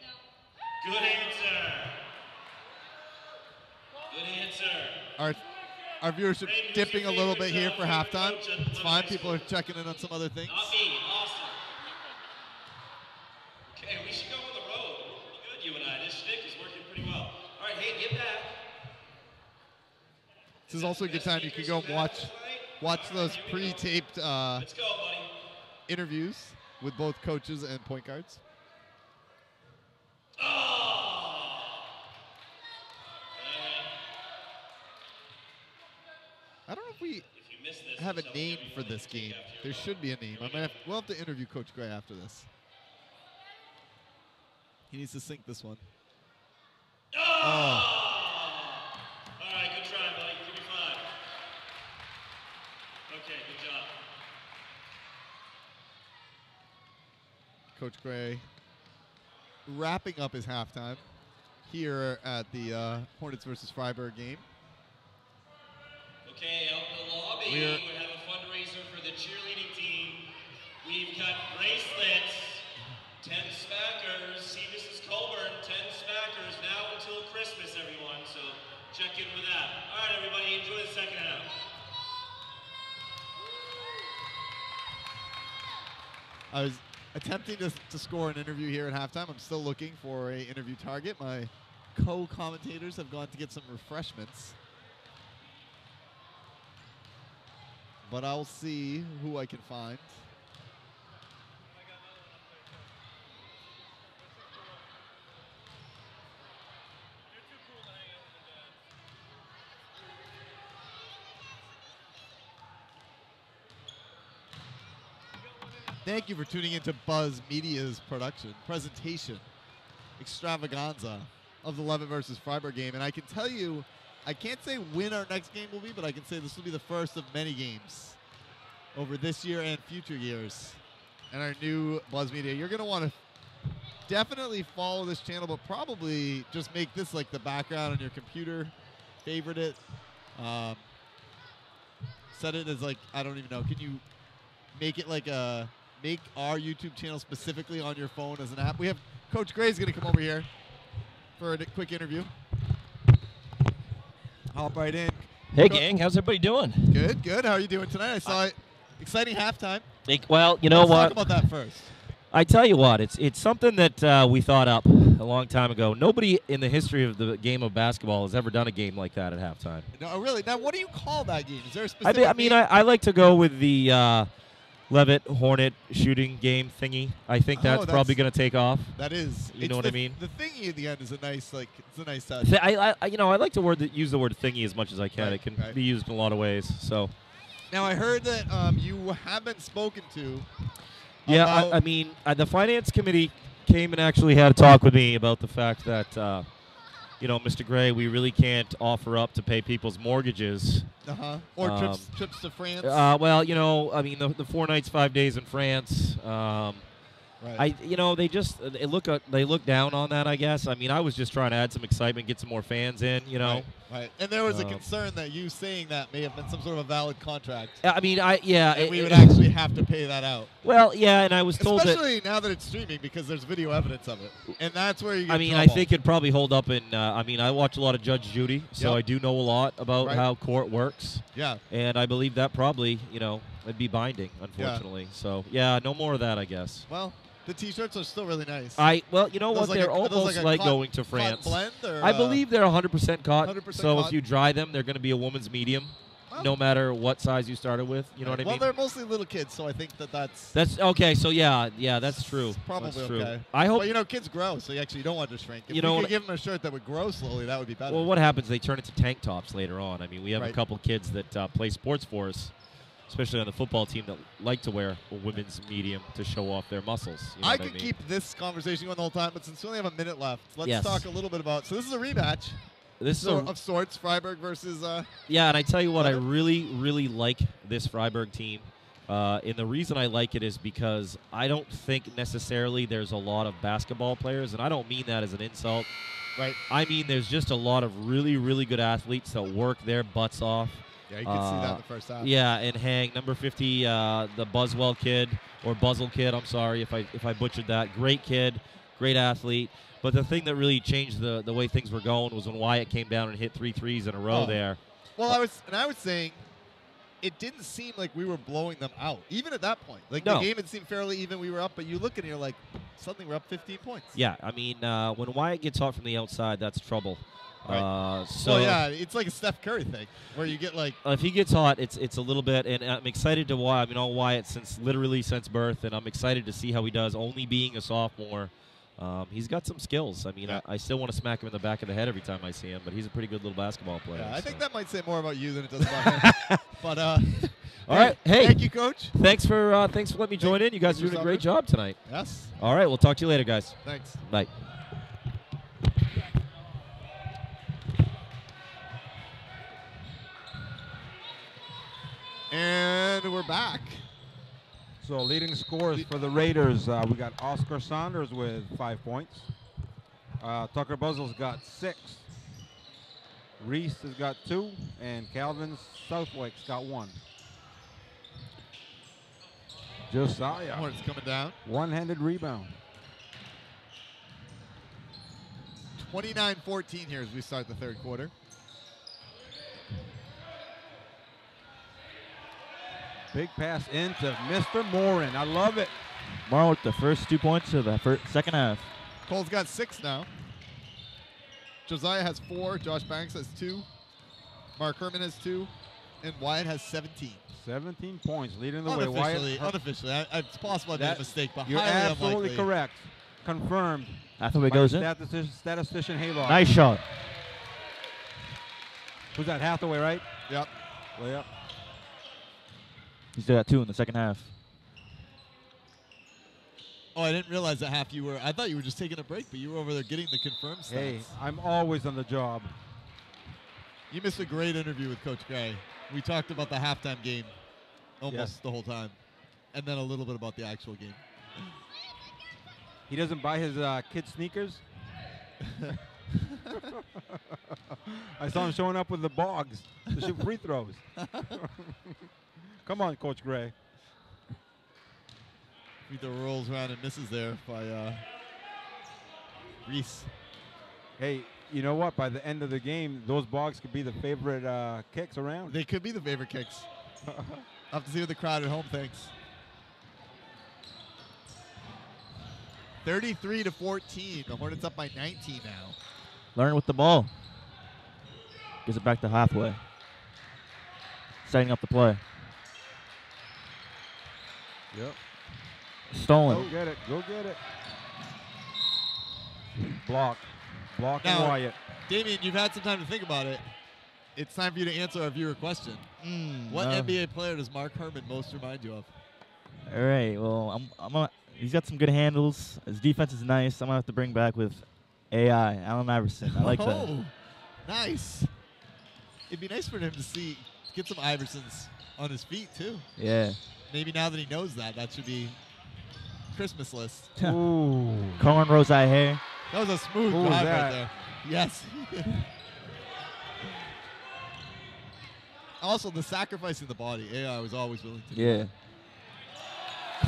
No. Good answer. Good answer. Our viewership Brayden, who's dipping a your little favorite, bit here for favorite halftime. coach at It's Lebanon fine. High People School? are checking in on some other things. Not me. Awesome. Okay, we should go on the road. We're good, you and I. This shtick is working pretty well. All right, hey, get back. This is also a good time. You can go and watch those pre-taped Let's go, buddy. interviews with both coaches and point guards. Oh! I don't know if we If you miss this, have a tell name everyone for that this you take game. after your There goal. should be a name. We'll have to interview Coach Gray after this. He needs to sync this one. Oh! All right, good try, buddy. Give me 5. Okay, good job. Coach Gray wrapping up his halftime here at the Hornets versus Fyreburg game. Okay, we have a fundraiser for the cheerleading team. We've got bracelets, 10 spackers. See Mrs. Colburn, 10 spackers now until Christmas, everyone. So check in with that. All right, everybody, enjoy the second half. I was attempting to score an interview here at halftime. I'm still looking for a interview target. My co-commentators have gone to get some refreshments. But I'll see who I can find. Thank you for tuning into Buzz Media's presentation extravaganza of the Levitt versus Fyreburg game. And I can tell you, I can't say when our next game will be, but I can say this will be the first of many games over this year and future years. And our new Buzz Media, you're going to want to definitely follow this channel, but probably just make this like the background on your computer, favorite it, set it as like, I don't even know, can you make it like a... Make our YouTube channel specifically on your phone as an app. We have Coach Gray's going to come over here for a quick interview. Hop right in. Hey, gang. How's everybody doing? Good, good. How are you doing tonight? I saw it. Exciting halftime. Well, you know Let's what? talk about that first. I tell you what, it's something that we thought up a long time ago. Nobody in the history of the game of basketball has ever done a game like that at halftime. No, really. Now, what do you call that game? Is there a specific I mean, I like to go with the Levitt Hornet shooting game thingy. I think that's probably going to take off. That is. You know what I mean? The thingy at the end is a nice, like, it's a nice touch. I like to use the word thingy as much as I can. Right, it can right. be used in a lot of ways. So. Now, I heard that you have been spoken to. Yeah, I mean, the finance committee came and actually had a talk with me about the fact that, you know, Mr. Gray, we really can't offer up to pay people's mortgages. Or trips to France. Well, you know, I mean, the 4 nights, 5 days in France. Right. You know, they look down on that, I guess. I mean, I was just trying to add some excitement, get some more fans in, you know. Right. And there was a concern that you saying that may have been some sort of a valid contract. I mean, And we would actually have to pay that out. Well, yeah, and I was told that. Especially now that it's streaming because there's video evidence of it. And that's where you get I mean, trouble. I think it'd probably hold up in, I mean, I watch a lot of Judge Judy, so I do know a lot about how court works. Yeah. And I believe that probably, you know, it'd be binding, unfortunately. Yeah. So, yeah, no more of that, I guess. Well, the T-shirts are still really nice. Well, you know what? They're almost like going to France. Blend or, I believe they're 100% cotton. 100% so cotton. if you dry them, they're going to be a woman's medium, no matter what size you started with. You know what I mean? Well, they're mostly little kids, so I think that's okay. So yeah, that's true. Probably that's true. okay. I hope. But you know, kids grow, so you actually don't want to shrink. If you we know, could give them a shirt that would grow slowly, that would be better. Well, what happens? They turn into tank tops later on. I mean, we have a Right. couple kids that play sports for us, especially on the football team, that like to wear a women's medium to show off their muscles. You know I what could mean? keep this conversation going the whole time, but since we only have a minute left, let's Yes. talk a little bit about. So this is a rematch. This is of sorts, Fyreburg versus. Yeah, and I tell you what, I Levitt. really like this Fyreburg team. And the reason I like it is because I don't think necessarily there's a lot of basketball players, and I don't mean that as an insult. Right. I mean there's just a lot of really good athletes that work their butts off. Yeah, you can see that in the first half. Yeah, and hang number 50, the Buzzwell kid or Buzzle kid. I'm sorry if I butchered that. Great kid, great athlete. But the thing that really changed the way things were going was when Wyatt came down and hit 3 threes in a row there. Well, I was saying, it didn't seem like we were blowing them out, even at that point. Like No. the game had seemed fairly even. We were up, but you look and you're like, suddenly we're up 15 points. Yeah, I mean, when Wyatt gets hot from the outside, that's trouble. Right. So yeah, it's like a Steph Curry thing where you get like. If he gets hot, it's a little bit, and I'm excited to watch. I mean, all Wyatt since birth, and I'm excited to see how he does. Only being a sophomore, he's got some skills. I mean, Yeah. I still want to smack him in the back of the head every time I see him, but he's a pretty good little basketball player. Yeah, I think so. that might say more about you than it does about him. But all right, hey, thank you, Coach. Thanks for letting me join in. You guys are doing a great job tonight. Yes. All right, we'll talk to you later, guys. Thanks. Bye. And we're back. So leading scores for the Raiders, we got Oscar Saunders with 5 points. Tucker Buzzle's got 6. Reese has got 2, and Calvin Southwick's got 1. Josiah. Hornets coming down. One-handed rebound. 29-14 here as we start the third quarter. Big pass into Mr. Morin. I love it. Morrow with the first 2 points of the second half. Cole's got 6 now. Josiah has 4. Josh Banks has 2. Mark Herman has 2. And Wyatt has 17. 17 points, leading the way. Unofficially, Wyatt, it's possible I made a mistake, but you're highly absolutely unlikely. correct. Confirmed. Hathaway by goes in. Statistician Haylock. Nice shot. Who's that? Hathaway, right? Yep. Way up. He's got 2 in the second half. Oh, I didn't realize that half you were. I thought you were just taking a break, but you were over there getting the confirmed stats. Hey, I'm always on the job. You missed a great interview with Coach Gray. We talked about the halftime game almost the whole time, and then a little bit about the actual game. He doesn't buy his kids sneakers. I saw him showing up with the Bogs to shoot free throws. Come on, Coach Gray. Free throw rolls around and misses there by Reese. Hey, you know what? By the end of the game, those Bogs could be the favorite kicks around. They could be the favorite kicks. I'll have to see what the crowd at home thinks. 33-14. The Hornets up by 19 now. Learn with the ball. Gives it back to Hathaway. Setting up the play. Yep. Stolen. Go get it. Go get it. Block. Block Now, and Wyatt. Damien, you've had some time to think about it. It's time for you to answer our viewer question. What NBA player does Mark Herman most remind you of? All right. Well, he's got some good handles. His defense is nice. I'm gonna have to bring back with AI, Allen Iverson. I like that. Oh, nice. It'd be nice for him to get some Iversons on his feet too. Yeah. Maybe now that he knows that should be Christmas list. Ooh. Cornrows eye hair. That was a smooth Who was drive that? right there. Yes. Also, the sacrificing the body. AI was always willing to do. Yeah.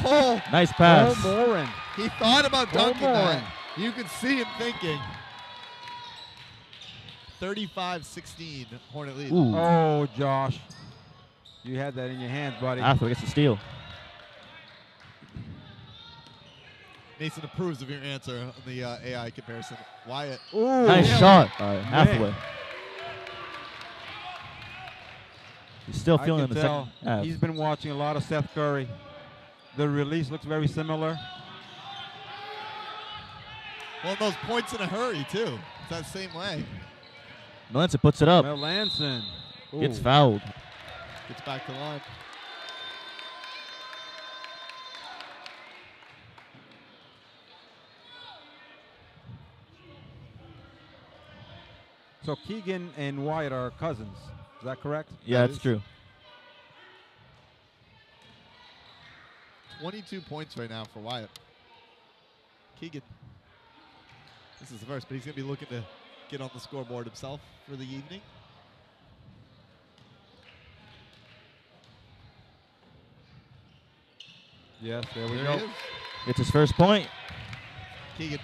Cole. Nice pass. Cole Morin. He thought about Cole dunking Morin. that. You could see him thinking. 35-16, Hornet lead. Ooh. Oh, Josh. You had that in your hands, buddy. Hathaway gets the steal. Mason approves of your answer on the AI comparison. Wyatt. Ooh. Nice Yeah. shot by Hathaway. He's still I feeling can in the tell second half. he's been watching a lot of Seth Curry. The release looks very similar. Well, those points in a hurry, too. It's that same way. Melanson puts it up. Melanson. Gets Ooh. fouled. Gets back to line. So Keegan and Wyatt are cousins. Is that correct? Yeah, That that's is- true. 22 points right now for Wyatt. Keegan. This is the first, but he's going to be looking to get on the scoreboard himself for the evening. Yes, there we There go. he is. It's his first point. Keegan,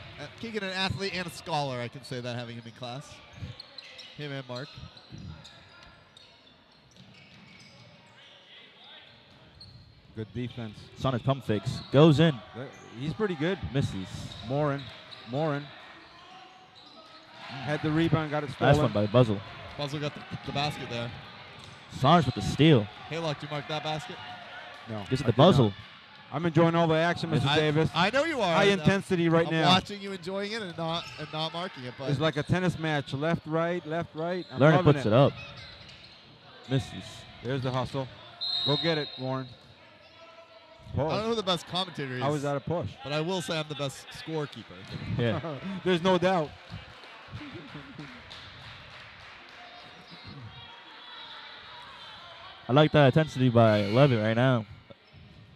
an athlete and a scholar, I can say that having him in class. Him and Mark. Good defense. It's on his pump fakes. Goes in. He's pretty good. Misses. Morin. Had the rebound, got it Nice stolen. one by Buzzle. Puzzle got the basket there. Saunders with the steal. Haylock, do you mark that basket? No. Gets it I to did not. Buzzle. I'm enjoying all the action, Mr. Davis. I know you are. High intensity right I'm now. watching you enjoying it and not marking it. But It's like a tennis match. Left, right, left, right. I'm Lerner loving puts it up. Misses. There's the hustle. Go get it, Warren. I don't know Push. who the best commentator is. How is that a push? But I will say I'm the best scorekeeper. Yeah. There's no doubt. I like that intensity by Levitt right now.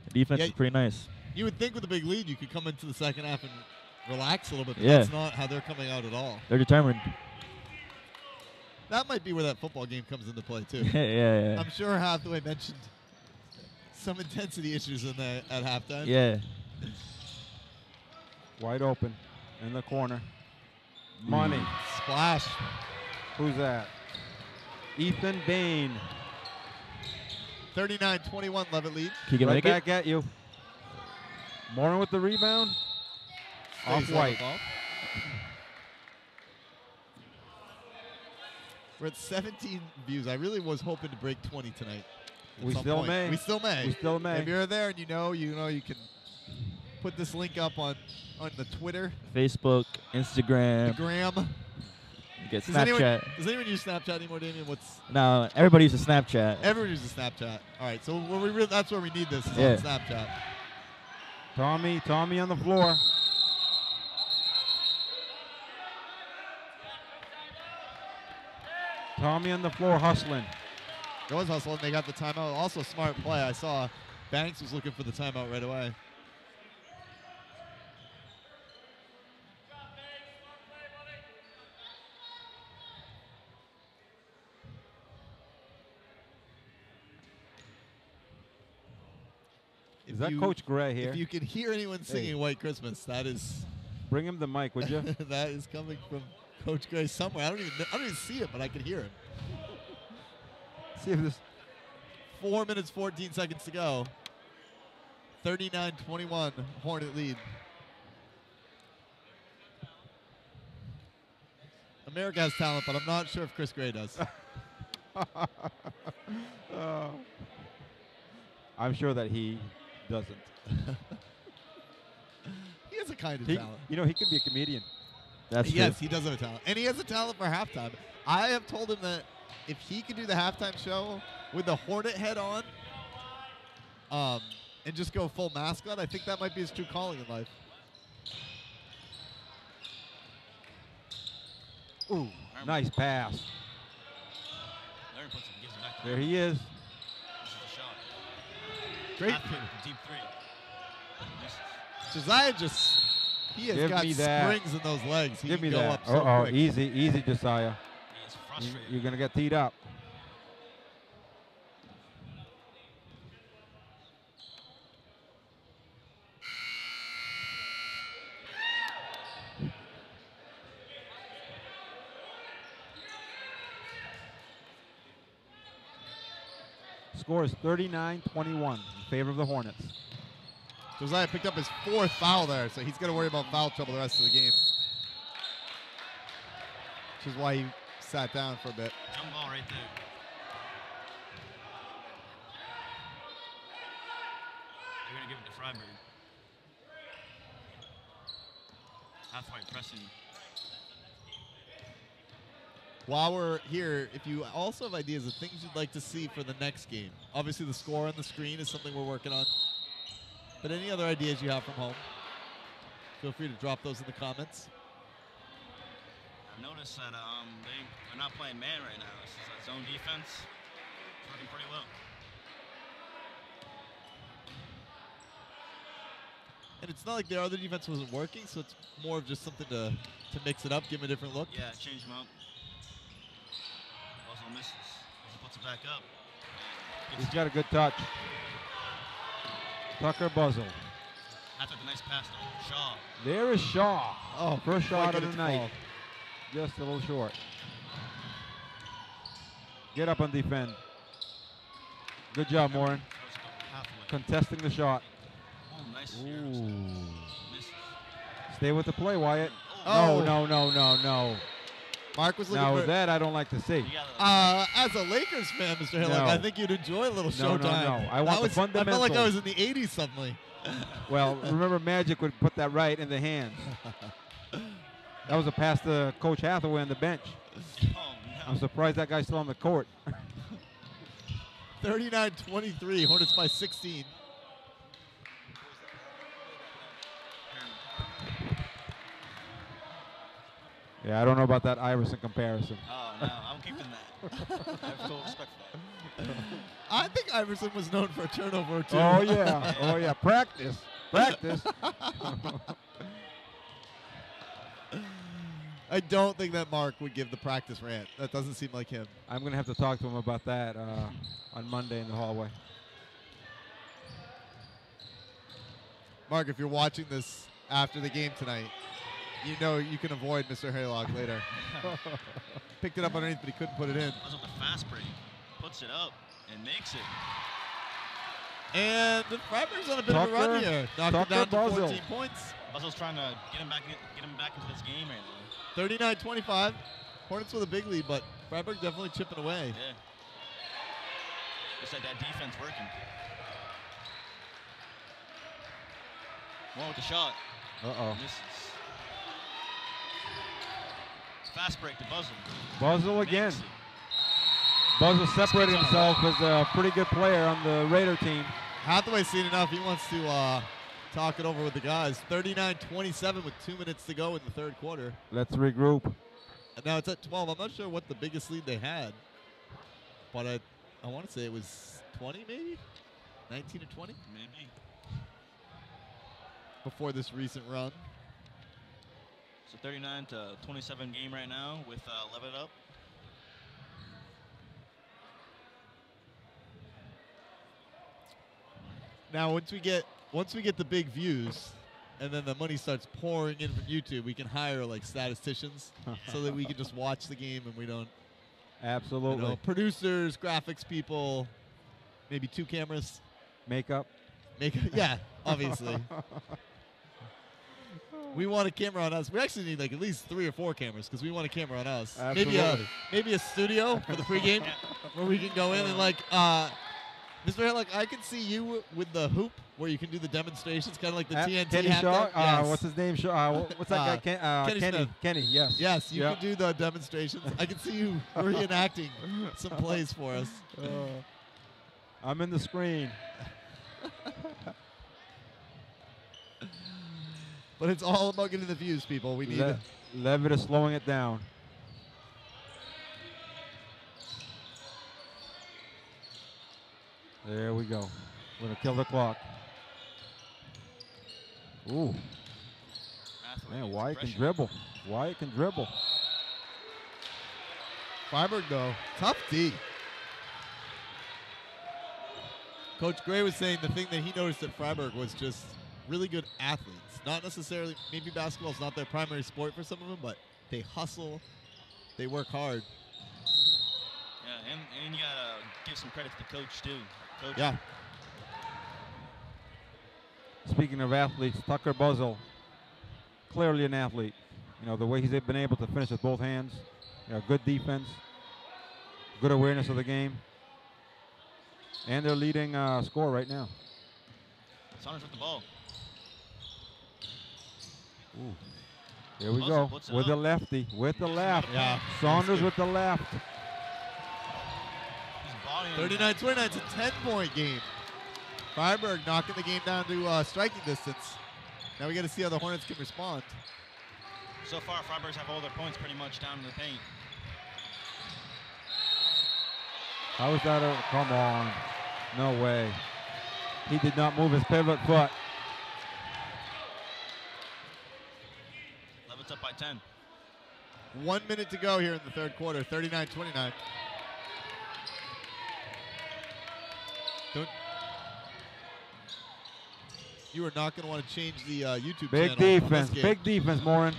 The defense Yeah. is pretty nice. You would think with a big lead you could come into the second half and relax a little bit, but Yeah. that's not how they're coming out at all. They're determined. That might be where that football game comes into play too. yeah. I'm sure Hathaway mentioned some intensity issues in there at halftime. Yeah. Wide open in the corner. Money. Splash. Who's that? Ethan Bain. 39-21 Levitt lead. Keegan Right make it. back at you. Morin with the rebound. Off Stays on the White. ball. We're at 17 views. I really was hoping to break 20 tonight. at We some still point. may. We still may. We still may. If you're there and you know you can put this link up on the Twitter, Facebook, the Instagram, Gram. you get Does Snapchat. anyone use Snapchat anymore, Damien? No, everybody uses Snapchat. Everyone uses Snapchat. All right, so that's where we need this is Yeah. on Snapchat. Tommy on the floor. Tommy on the floor hustling. It was hustling. They got the timeout. Also, smart play. I saw Banks was looking for the timeout right away. Is that Coach Gray here? If you can hear anyone singing White Christmas, that is Bring him the mic, would you? that is coming from Coach Gray somewhere. I don't even see it, but I can hear him. See if this. 4 minutes, 14 seconds to go. 39-21, Hornet lead. America has talent, but I'm not sure if Chris Gray does. I'm sure that he doesn't. He has a kind of He, talent. you know, he could be a comedian. That's true. Yes, he does have a talent. And he has a talent for halftime. I have told him that if he could do the halftime show with the Hornet head on and just go full mascot, I think that might be his true calling in life. Ooh, nice pass. Larry puts it, gives it back to There him. he is. This is the shot. Great. Half kick, deep three. Misses. Josiah he has Give got me that. springs in those legs. He Give can me go that. up so Uh-oh, quick. easy, Josiah. He is frustrated. You're going to get teed up. Score is 39-21 in favor of the Hornets. Josiah picked up his 4th foul there, so he's going to worry about foul trouble the rest of the game. Which is why he sat down for a bit. Jump ball right there. They're going to give it to Fyreburg. Halfway pressing. While we're here, if you also have ideas of things you'd like to see for the next game, obviously the score on the screen is something we're working on. But any other ideas you have from home, feel free to drop those in the comments. I've noticed that they're not playing man right now. This is a zone defense. It's working pretty well. And it's not like their other defense wasn't working, so it's more of just something to mix it up, give them a different look. Yeah, change them up. Buzzle misses. Buzzle puts it back up. He's got a good touch. Tucker Buzzle. That's a nice pass to Shaw. There is Shaw. Oh, First shot good of the at the night. ball. Just a little short. Get up and defend. Good job, Morin. Halfway. Contesting the shot. Oh, nice. Ooh. Misses. Stay with the play, Wyatt. Oh. No. Mark was looking Now for... that I don't like to see. You gotta, as a Lakers fan, Mr. Hillock, No. I think you'd enjoy a little No, showtime. no. I want the I felt like I fundamentals. was in the 80s suddenly. Well, remember Magic would put that right in the hands. That was a pass to Coach Hathaway on the bench. no. I'm surprised that guy's still on the court. 39-23, Hornets by 16. Yeah, I don't know about that Iverson comparison. Oh, no. I'm keeping that. I have full respect for that. I think Iverson was known for a turnover or two. Oh, yeah. Oh, yeah. Practice. I don't think that Mark would give the practice rant. That doesn't seem like him. I'm going to have to talk to him about that on Monday in the hallway. Mark, if you're watching this after the game tonight, you know you can avoid Mr. Haylock later. Picked it up underneath, but he couldn't put it in. Buzzle with the fast break. Puts it up and makes it. And Fyreburg's on a bit of a run here. Knocked him down to Buzzle. 14 points. Buzzle's trying to get him back into this game right now. 39-25. Hornets with a big lead, but Fyreburg definitely chipping away. Yeah. Just like that defense working. One with the shot. Uh-oh. Misses. Fast break to Buzzle. Buzzle again. Makes it. Buzzle separated himself as a pretty good player on the Raider team. Hathaway's seen enough. He wants to talk it over with the guys. 39-27 with 2 minutes to go in the third quarter. Let's regroup. And now it's at 12. I'm not sure what the biggest lead they had, but I want to say it was 20 maybe? 19 or 20? Maybe. Before this recent run. So 39-27 game right now with 11 up. Now once we get the big views and then the money starts pouring in from YouTube, we can hire like statisticians so that we can just watch the game and we don't Absolutely. producers, graphics people, maybe 2 cameras. Makeup. Yeah, obviously. We want a camera on us. We actually need like at least 3 or 4 cameras because we want a camera on us. Absolutely. Maybe a studio for the pregame where we can go in and like Mr. Hillock, I can see you with the hoop where you can do the demonstrations, kind of like the TNT. Kenny hat Shaw. there. Yes. What's his name? What's that guy? Kenny Smith. Kenny. Yes. Yes, you Yep. can do the demonstrations. I can see you reenacting some plays for us. I'm in the screen. But it's all about getting the views, people. We need it. Levitt is slowing it down. There we go. We're going to kill the clock. Ooh. Man, Wyatt can dribble. Wyatt can dribble. Fyreburg, though, tough D. Coach Gray was saying the thing that he noticed at Fyreburg was just really good athletes. Not necessarily, maybe basketball's not their primary sport for some of them, but they hustle, they work hard. Yeah, and you gotta give some credit to the coach too. Coach. Yeah. Speaking of athletes, Tucker Buzzle, clearly an athlete. You know, the way he's been able to finish with both hands. You know, good defense, good awareness of the game. And they're leading score right now. Saunders with the ball. Ooh. Here we Buzzle go puts it with the up. lefty, with the left. Yeah. Saunders with the left. He's balling. 39-29, it's a 10-point game. Fyreburg knocking the game down to striking distance. Now we got to see how the Hornets can respond. So far, Fyreburgs have all their points pretty much down in the paint. How is that? Come on. No way. He did not move his pivot foot. Levitt's up by 10. 1 minute to go here in the third quarter, 39-29. You are not going to want to change the YouTube Big channel. on defense. this game. Big defense, Morin.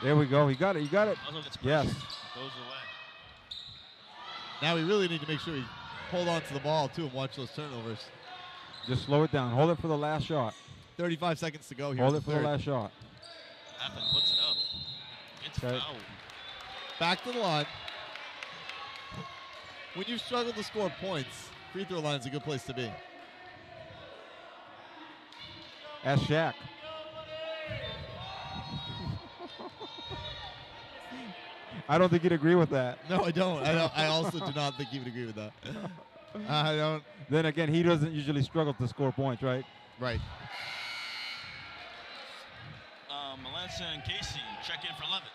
There we go. He got it. You got it. Buzzle gets Yes. pressure. Goes away. Now we really need to make sure we hold on to the ball, too, and watch those turnovers. Just slow it down. Hold it for the last shot. 35 seconds to go here. Hold in it for the the third. last shot. Athen puts it up. It's Okay. fouled. Back to the line. When you struggle to score points, free throw line is a good place to be. Ask Shaq. I don't think he'd agree with that. No, I don't. I also do not think you would agree with that. I don't. Then again, he doesn't usually struggle to score points, right? Right. Melanson and Casey check in for Levitt.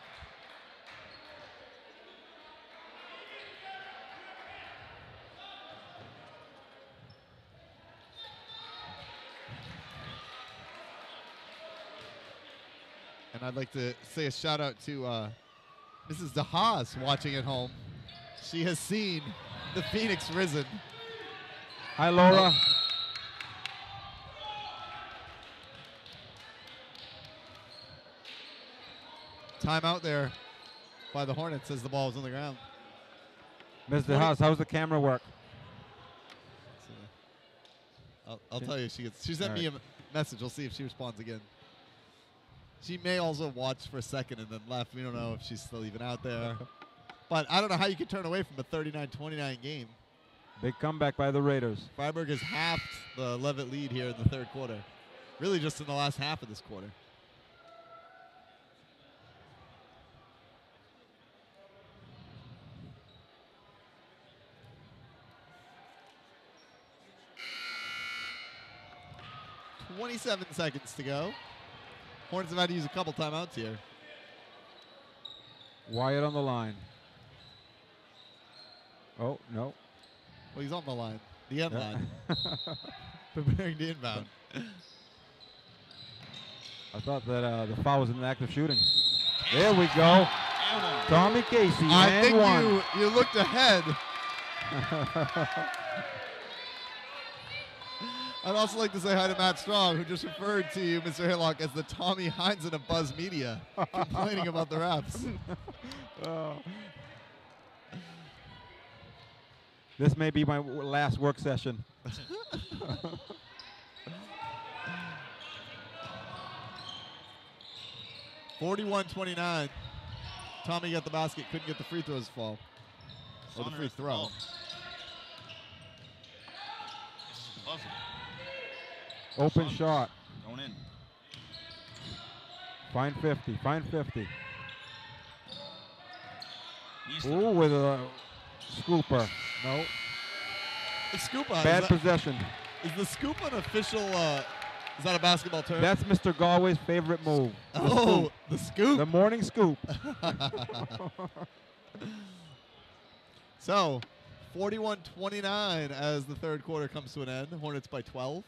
And I'd like to say a shout out to Mrs. DeHaas watching at home. She has seen the Phoenix risen. Hi, Laura. timeout there by the Hornets as the ball was on the ground. Mr. House, how's the camera work? I'll tell you if she gets. She sent me a message. We'll see if she responds again. She may also watch for a second and then left. We don't know if she's still even out there. But I don't know how you can turn away from a 39-29 game. Big comeback by the Raiders. Fyreburg has halved the Levitt lead here in the third quarter. Really just in the last half of this quarter. .27 seconds to go. Hornets have had to use a couple timeouts here. Wyatt on the line. Oh, no. Well, he's on the line. The end Yeah. line. Preparing to inbound. I thought that the foul was in the act of shooting. There we go. Tommy Casey, I and think one. you looked ahead. I'd also like to say hi to Matt Strong, who just referred to you, Mr. Hillock, as the Tommy Heinzen of Buzz Media, complaining about the refs. This may be my last work session. 41-29. Tommy got the basket, couldn't get the free throws fall. Or the free throw. Open shot. Going in. Find 50. Find 50. Easton. Ooh, with a scooper. No. The scoop Bad possession. Is the scoop an official, is that a basketball term? That's Mr. Galway's favorite move. Oh, the scoop. The morning scoop. So, 41-29 as the third quarter comes to an end. Hornets by 12.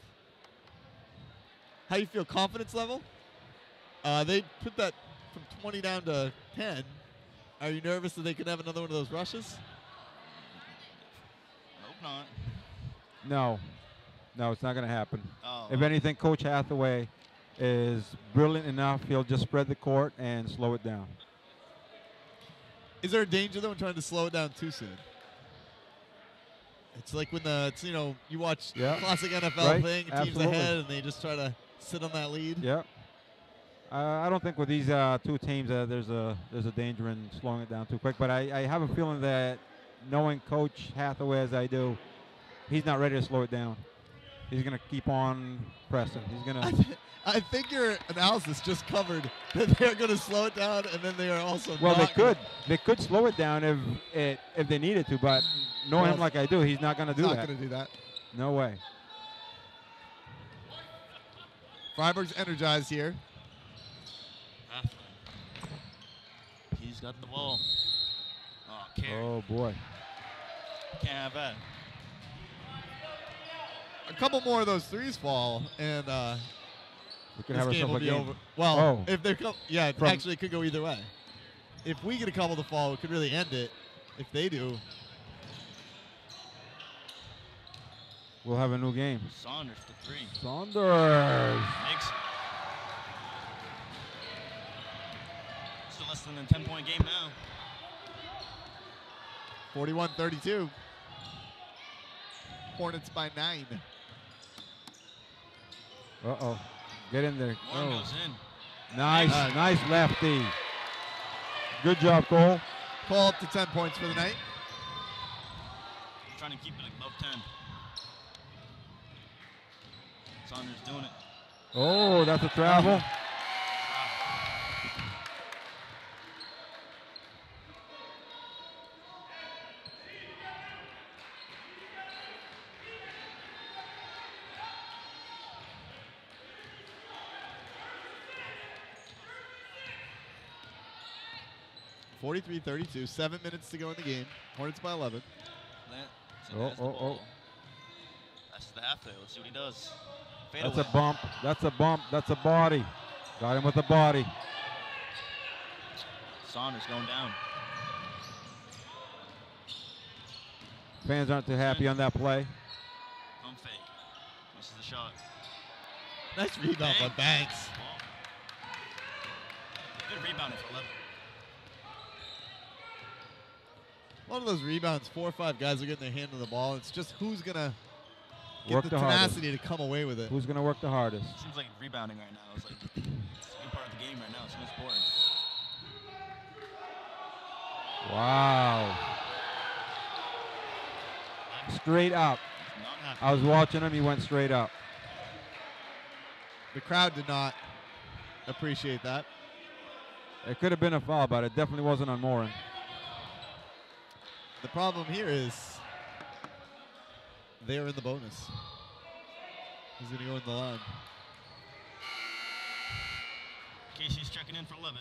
How you feel? Confidence level? They put that from 20 down to 10. Are you nervous that they could have another one of those rushes? Hope not. No. No, it's not going to happen. Oh, If anything, Coach Hathaway is brilliant enough. He'll just spread the court and slow it down. Is there a danger, though, in trying to slow it down too soon? It's like when you watch classic NFL thing, teams absolutely. ahead, and they just try to sit on that lead. Yeah. I don't think with these two teams there's a danger in slowing it down too quick. But I have a feeling that knowing Coach Hathaway as I do, he's not ready to slow it down. He's going to keep on pressing. He's going to. I think your analysis just covered that they're going to slow it down, and then they are also. Well, not they could slow it down if they needed to, but knowing him like I do, he's not going to do that. Not going to do that. No way. Freiburg's energized here. He's got the ball. Oh, carry. Oh boy. Can't have that. A couple more of those threes fall, and We could this have game ourselves will a be game. over. Well, Oh. if they're actually it could go either way. If we get a couple to fall, it could really end it. If they do, We'll have a new game. Saunders for three. Saunders. Makes it. Still less than a 10-point game now. 41-32. Hornets by 9. Uh-oh. Get in there. One Oh. goes in. Nice. Nice lefty. Good job, Cole. Call up to 10 points for the night. Trying to keep it above 10. Saunders doing it. Oh, that's a travel. (43-32). 7 minutes to go in the game. Hornets by 11. Oh. That's the half there. Let's see what he does. Fade That's away. a bump. That's a bump. That's a body. Got him with the body. Saunders going down. Fans aren't too happy on that play. Pump fake. Misses the shot. Nice rebound by Banks. Good rebounding for 11. One of those rebounds, 4 or 5 guys are getting their hand on the ball. It's just who's going to get Work the the hardest. tenacity to come away with it. Who's going to work the hardest? Seems like rebounding right now is like it's a big part of the game right now. It's most important. Wow. Straight up. Not happy. I was watching him. He went straight up. The crowd did not appreciate that. It could have been a foul, but it definitely wasn't on Morin. The problem here is they're in the bonus. He's going to go in the line. Casey's checking in for 11.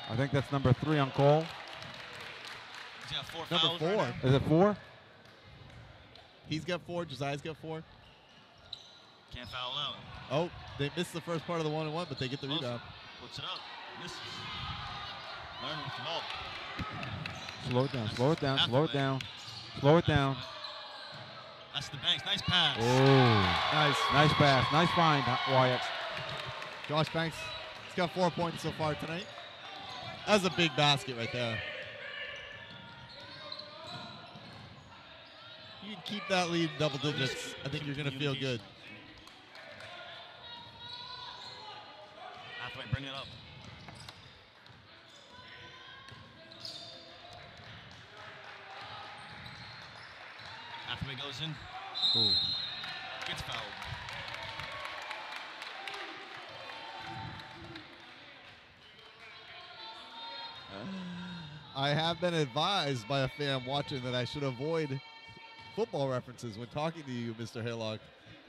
I think that's number 3 on Cole. He's got 4 Number fouls 4. right now. Is it 4? He's got 4. Josiah's got 4. Can't foul out. Oh, they missed the first part of the 1-on-1, but they get the rebound. Puts it up. Misses. Learn with the ball. Slow it down, slow it down, slow it down. Slow it down. That's the Banks. Nice pass. Oh, Nice. nice pass. Nice find, Wyatt. Josh Banks, he's got 4 points so far tonight. That's a big basket right there. You can keep that lead in double digits. I think you're going to feel good. Halfway, bring it up. Halfway goes in. Ooh. Gets fouled. I have been advised by a fan watching that I should avoid football references when talking to you, Mr. Haylock.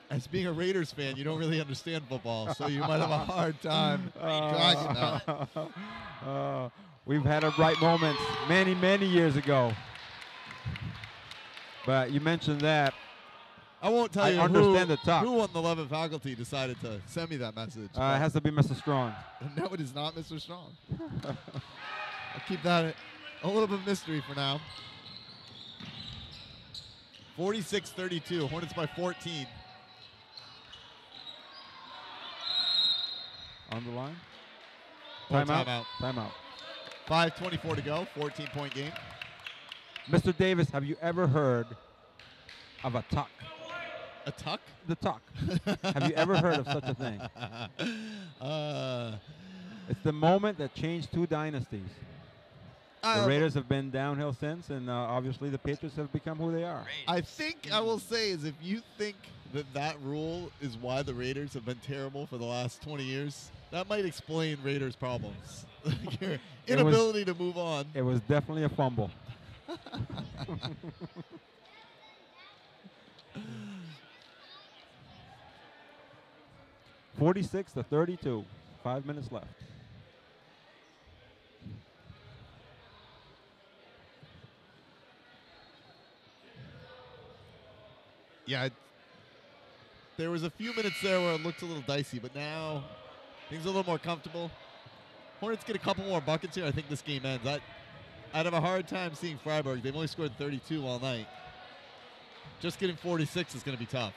As being a Raiders fan, you don't really understand football, so you might have a hard time tracking that. We've had our bright moments many, many years ago. But you mentioned that. I won't tell I you understand the talk. who on the 11 faculty decided to send me that message. It has to be Mr. Strong. No, it is not Mr. Strong. I'll keep that a little bit of mystery for now. 46-32, Hornets by 14. On the line. Or Timeout. Timeout. 5:24 to go, 14-point game. Mr. Davis, have you ever heard of a tuck? A tuck? The tuck. Have you ever heard of such a thing? It's the moment that changed 2 dynasties. The Raiders have been downhill since, and obviously the Patriots have become who they are. I think I will say is if you think that rule is why the Raiders have been terrible for the last 20 years, that might explain Raiders' problems. Your inability to move on. It was definitely a fumble. 46-32. 5 minutes left. Yeah, there was a few minutes there where it looked a little dicey, but now things are a little more comfortable. Hornets get a couple more buckets here. I think this game ends. I'd have a hard time seeing Fyreburg. They've only scored 32 all night. Just getting 46 is going to be tough.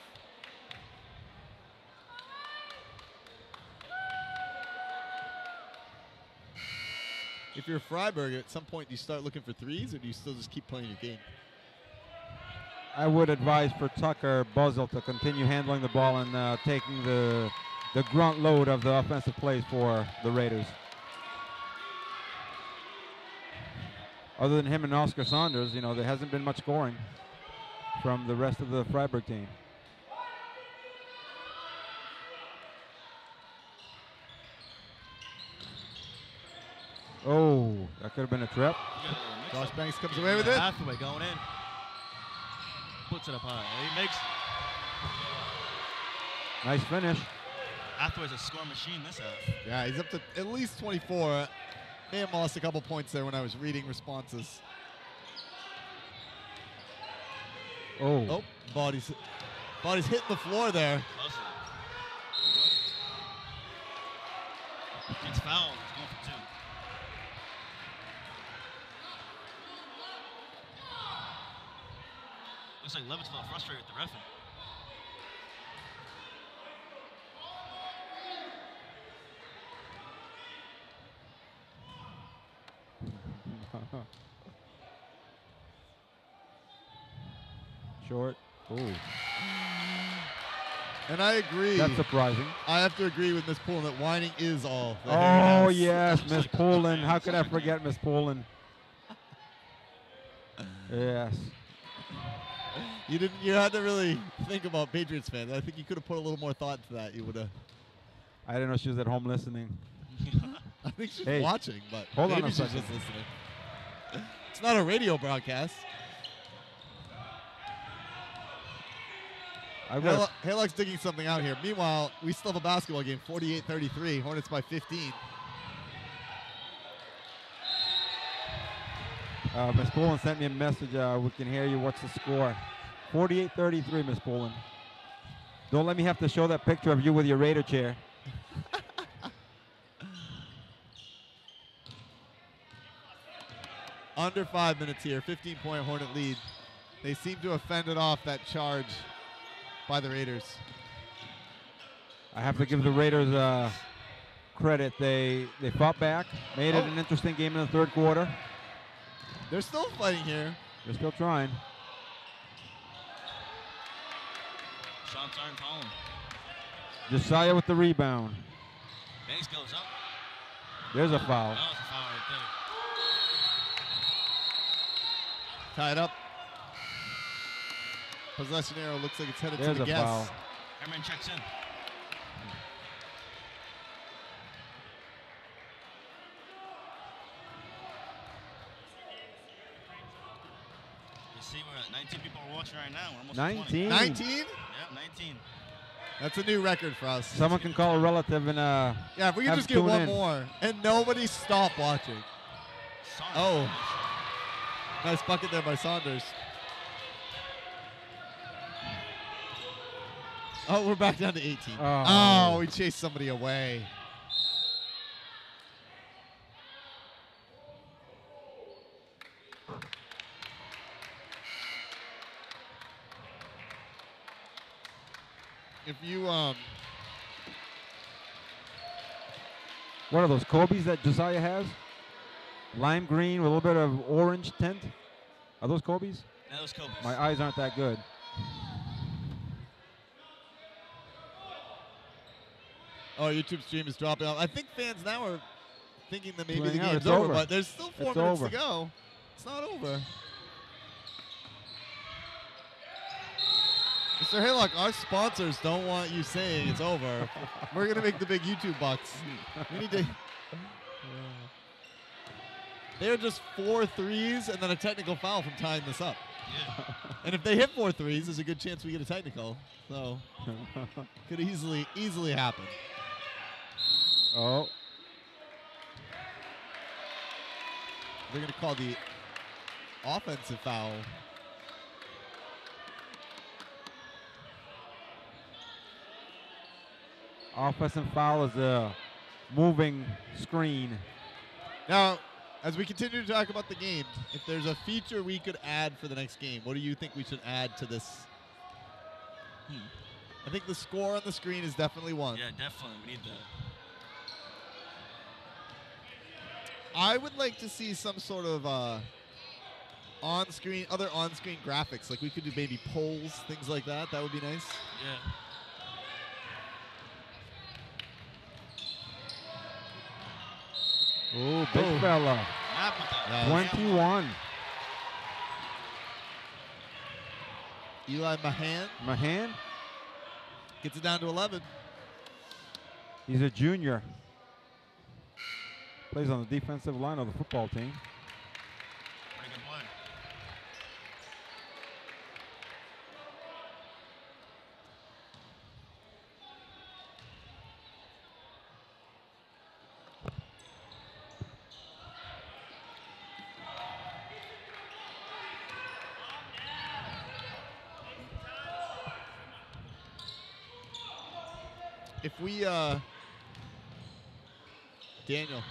If you're Fyreburg, at some point do you start looking for threes, or do you still just keep playing your game? I would advise for Tucker Buzzell to continue handling the ball and taking the grunt load of the offensive plays for the Raiders. Other than him and Oscar Saunders, you know, there hasn't been much scoring from the rest of the Fyreburg team. Oh, that could have been a trip. Josh Banks comes away with it. Hathaway going in. Puts it up high. He makes Nice finish. Hathaway's a score machine this half. Yeah, he's up to at least 24. May have lost a couple points there when I was reading responses. Oh. Body's hitting the floor there. Gets fouled. He's going for 2. Looks like Levitt's a little frustrated with the ref. short. Ooh, And I agree. that's surprising. I have to agree with Miss Poolin that whining is all. that Oh, Harry has. yes, Miss Poolin. How could I forget Miss Poolin? Yes. You didn't. You had to really think about Patriots fans. I think you could have put a little more thought into that. You would have. I didn't know she was at home listening. I think she's Hey, watching, but hold on maybe a she's second. just listening. It's not a radio broadcast. Haylock's digging something out here. Meanwhile, we still have a basketball game, 48-33. Hornets by 15. Miss Poolin sent me a message. We can hear you. What's the score? 48-33, Miss Poolin. Don't let me have to show that picture of you with your Raider chair. Under 5 minutes here, 15-point Hornet lead. They seem to have fended off that charge by the Raiders. I have to give the Raiders credit. They fought back, made it an interesting game in the third quarter. They're still fighting here. They're still trying. Shots aren't calling. Josiah with the rebound. Banks goes up. There's a foul. That was a foul right there. Tied up. Possession arrow looks like it's headed There's to the a guest. foul. Herman checks in. You see, we're at 19 people are watching right now. We're almost at 20. 19. 19? Yeah, 19. That's a new record for us. Someone can call a relative and Yeah, if we could have just to get tune one in. more. And nobody stop watching. Sorry. Oh. Nice bucket there by Saunders. Oh, we're back down to 18. Oh. Oh, we chased somebody away. If you what are those Kobe's that Josiah has? Lime green with a little bit of orange tint. Are those Kobe's? That was Kobe's. My eyes aren't that good. Oh, YouTube stream is dropping off. I think fans now are thinking that maybe the Tuning out. game's It's over, over. but there's still 4 It's minutes over. to go. It's not over. Mr. Haylock, our sponsors don't want you saying it's over. We're going to make the big YouTube bucks. We need to... They're just 4 threes and then a technical foul from tying this up. Yeah. And if they hit 4 threes, there's a good chance we get a technical. So, could easily happen. Oh, They're going to call the offensive foul. offensive foul is a moving screen. Now, as we continue to talk about the game, if there's a feature we could add for the next game, what do you think we should add to this? I think the score on the screen is definitely one. Yeah, definitely. We need that. I would like to see some sort of other on-screen graphics. Like we could do maybe polls, things like that. That would be nice. Yeah. Oh, big fella. Not with that. 21. Eli Mahan Mahan, gets it down to 11. he's a junior. Plays on the defensive line of the football team. Pretty good play. If we, Daniel,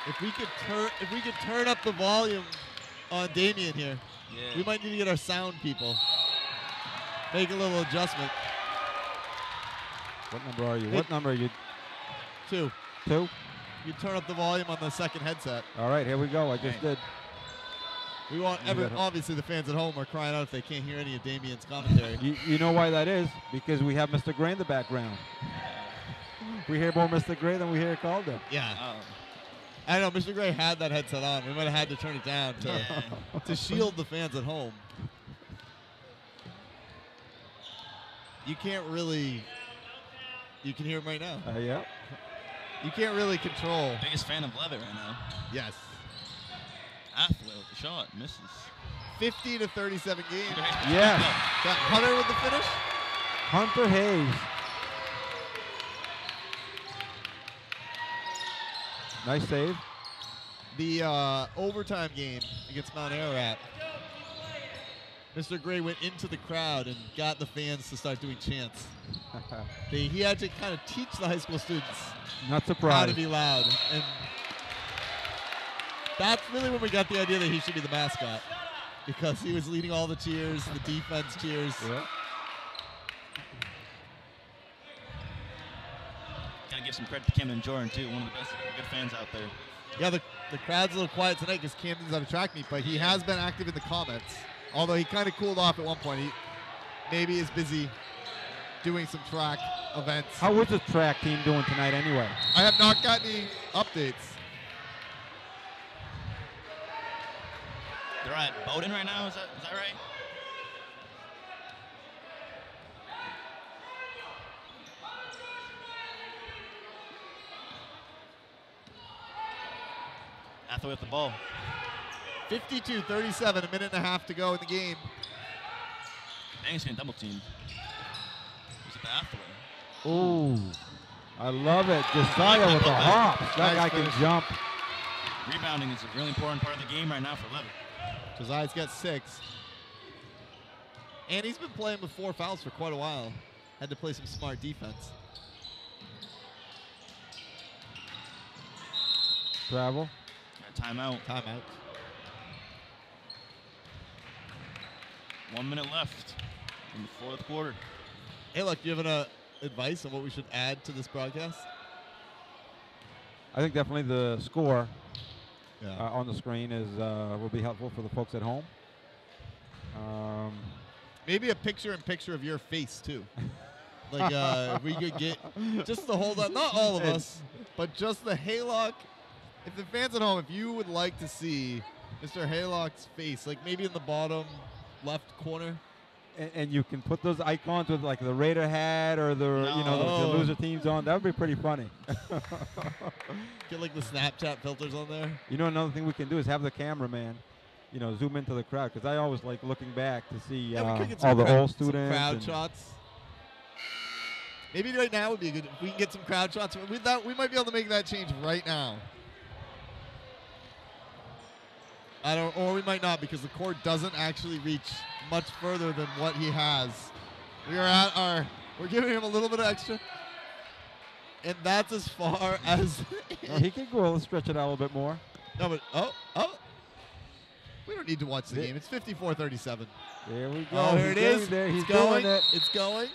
if we could turn up the volume on Damien here, Yeah. we might need to get our sound people. Make a little adjustment. What number are you? Hey. What number are you? 2. 2? You turn up the volume on the second headset. All right, here we go. I just did. We want Yeah. obviously the fans at home are crying out if they can't hear any of Damien's commentary. You know why that is? Because we have Mr. Gray in the background. We hear more Mr. Gray than we hear Calder. Yeah. Oh. I know Mr. Gray had that headset on. We might have had to turn it down to Yeah. to shield the fans at home. You can't really. You can hear him right now. Yeah. You can't really control. Biggest fan of Levitt right now. Yes. Athway with the shot. Misses. 50 to 37 game. Yes. Got Hunter with the finish. Hunter Hayes. Nice save. The overtime game against Mount Ararat. Mr. Gray went into the crowd and got the fans to start doing chants. He had to kind of teach the high school students Not how to surprised. be loud. And that's really when we got the idea that he should be the mascot. Because he was leading all the cheers, the defense cheers. Yeah. Gotta give some credit to Kim and Jordan too. One of the best good fans out there. Yeah, the crowd's a little quiet tonight because Camden's at a track meet, but he has been active in the comments. Although he kind of cooled off at one point. He maybe is busy doing some track events. How was the track team doing tonight anyway? I have not got any updates. They're at Bowdoin right now. Is that right? Hathaway with the ball. 52-37, a minute and a half to go in the game. Dang, getting double teamed. Who's at the Hathaway? Ooh, I love it. Josiah with the hops. That guy can jump. Rebounding is a really important part of the game right now for Levitt. Josiah's got 6. And he's been playing with 4 fouls for quite a while. Had to play some smart defense. Travel. Got timeout. Timeout. 1 minute left in the fourth quarter. Hey, look, do you have any advice on what we should add to this broadcast? I think definitely the score Yeah. on the screen will be helpful for the folks at home. Maybe a picture-in-picture of your face, too. Like, if we could get just the whole, not all of us, but just the Haylock. If the fans at home, if you would like to see Mr. Haylock's face, like maybe in the bottom left corner. And you can put those icons with like the Raider hat or the the loser teams on. That would be pretty funny. Get like the Snapchat filters on there. You know, another thing we can do is have the cameraman, zoom into the crowd, because I always like looking back to see We could get all the old some students. crowd and shots. Maybe right now would be a good. If we can get some crowd shots, we might be able to make that change right now. Or we might not, because the court doesn't actually reach much further than what he has. We're giving him a little bit of extra, and that's as far as. he can go. Let's stretch it out a little bit more. No, but we don't need to watch the game. It's 54-37. There we go. Oh, here it is. There. He's it's going. doing it. It's going.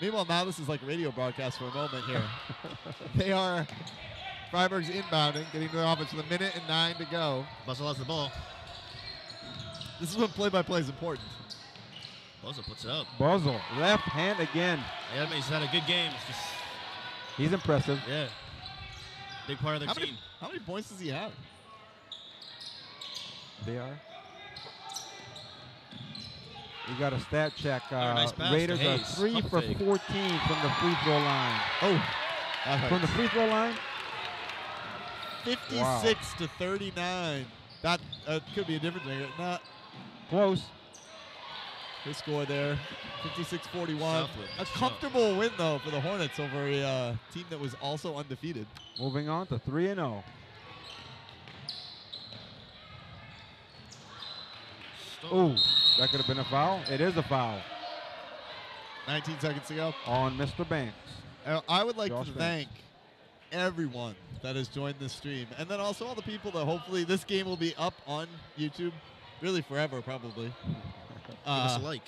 Meanwhile, now this is like a radio broadcast for a moment here. They are. Fyreburg's inbounding, getting to the offense with 1:09 to go. Buzzle has the ball. This is when play-by-play is important. Buzzle puts it up. Buzzle, left hand again. Yeah, he's had a good game. It's just, He's impressive. yeah, big part of their team. How many points does he have? They are. We got a stat check. Nice pass to Raiders are Hayes. 3 for Pump 14 fake. from the free throw line. Oh, From the free throw line? 56-39. That could be a difference maker. Not Close. his score there. 56-41. Southwood, A good comfortable win though for the Hornets over a team that was also undefeated. Moving on to 3-0. Ooh, that could have been a foul. It is a foul 19 seconds to go. on Mr. Banks. I would like Josh to Banks. thank everyone that has joined this stream, and then also all the people that hopefully this game will be up on YouTube, really forever probably. Give us a like.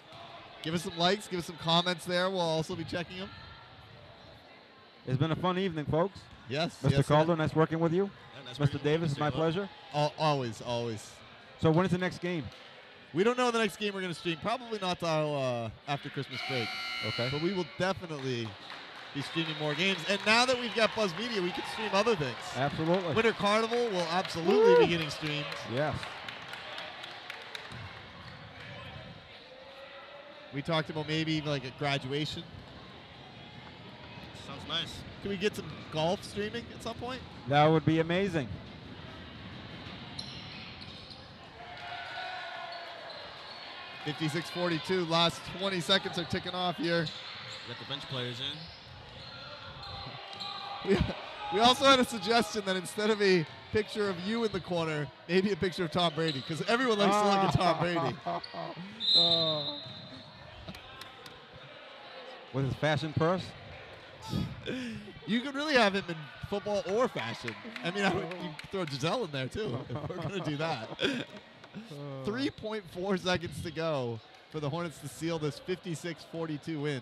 Give us some likes, give us some comments there. We'll also be checking them. It's been a fun evening, folks. Yes. Mr. yes, Calder, nice working with you. Yeah, nice Mr. working with Davis, you, it's my Mr. pleasure. Always, always. So when is the next game? We don't know the next game we're going to stream. Probably not till after Christmas break. Okay. But we will definitely be streaming more games. And now that we've got Buzz Media, we can stream other things. Absolutely. Winter Carnival will absolutely be getting streamed. Yes. We talked about maybe even like a graduation. Sounds nice. Can we get some golf streaming at some point? That would be amazing. $56:42. Last 20 seconds are ticking off here. Got the bench players in. We also had a suggestion that instead of a picture of you in the corner, maybe a picture of Tom Brady, because everyone likes to look at Tom Brady. With his fashion purse? You could really have him in football or fashion. I mean, you throw Giselle in there too, if we're going to do that. 3.4 seconds to go for the Hornets to seal this 56-42 win,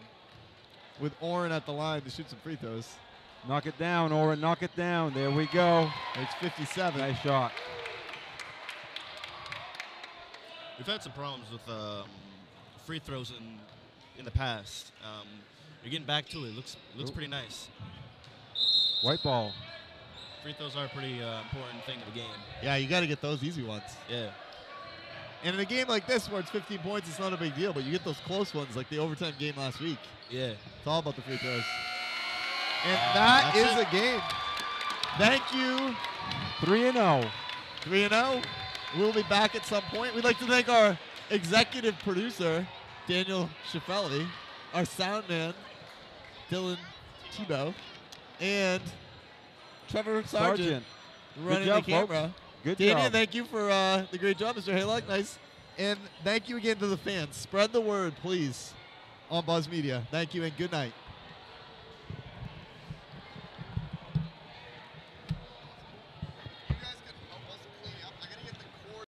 with Oren at the line to shoot some free throws. Knock it down, Oren, knock it down. There we go. It's 57. Nice shot. We've had some problems with free throws in the past. You're getting back to it. Looks pretty nice. White ball. Free throws are a pretty important thing of the game. Yeah, you got to get those easy ones. Yeah. And in a game like this where it's 15 points, it's not a big deal, but you get those close ones like the overtime game last week. Yeah. It's all about the free throws. And that is a game. Thank you. 3-0. 3-0. We'll be back at some point. We'd like to thank our executive producer, Daniel Schiffelli, our sound man, Dylan Tebow, and Trevor Sargent running job, the camera. folks. Good Damian, job. thank you for the great job, Mr. Haylock. Nice. And thank you again to the fans. Spread the word, please, on Buzz Media. Thank you and good night.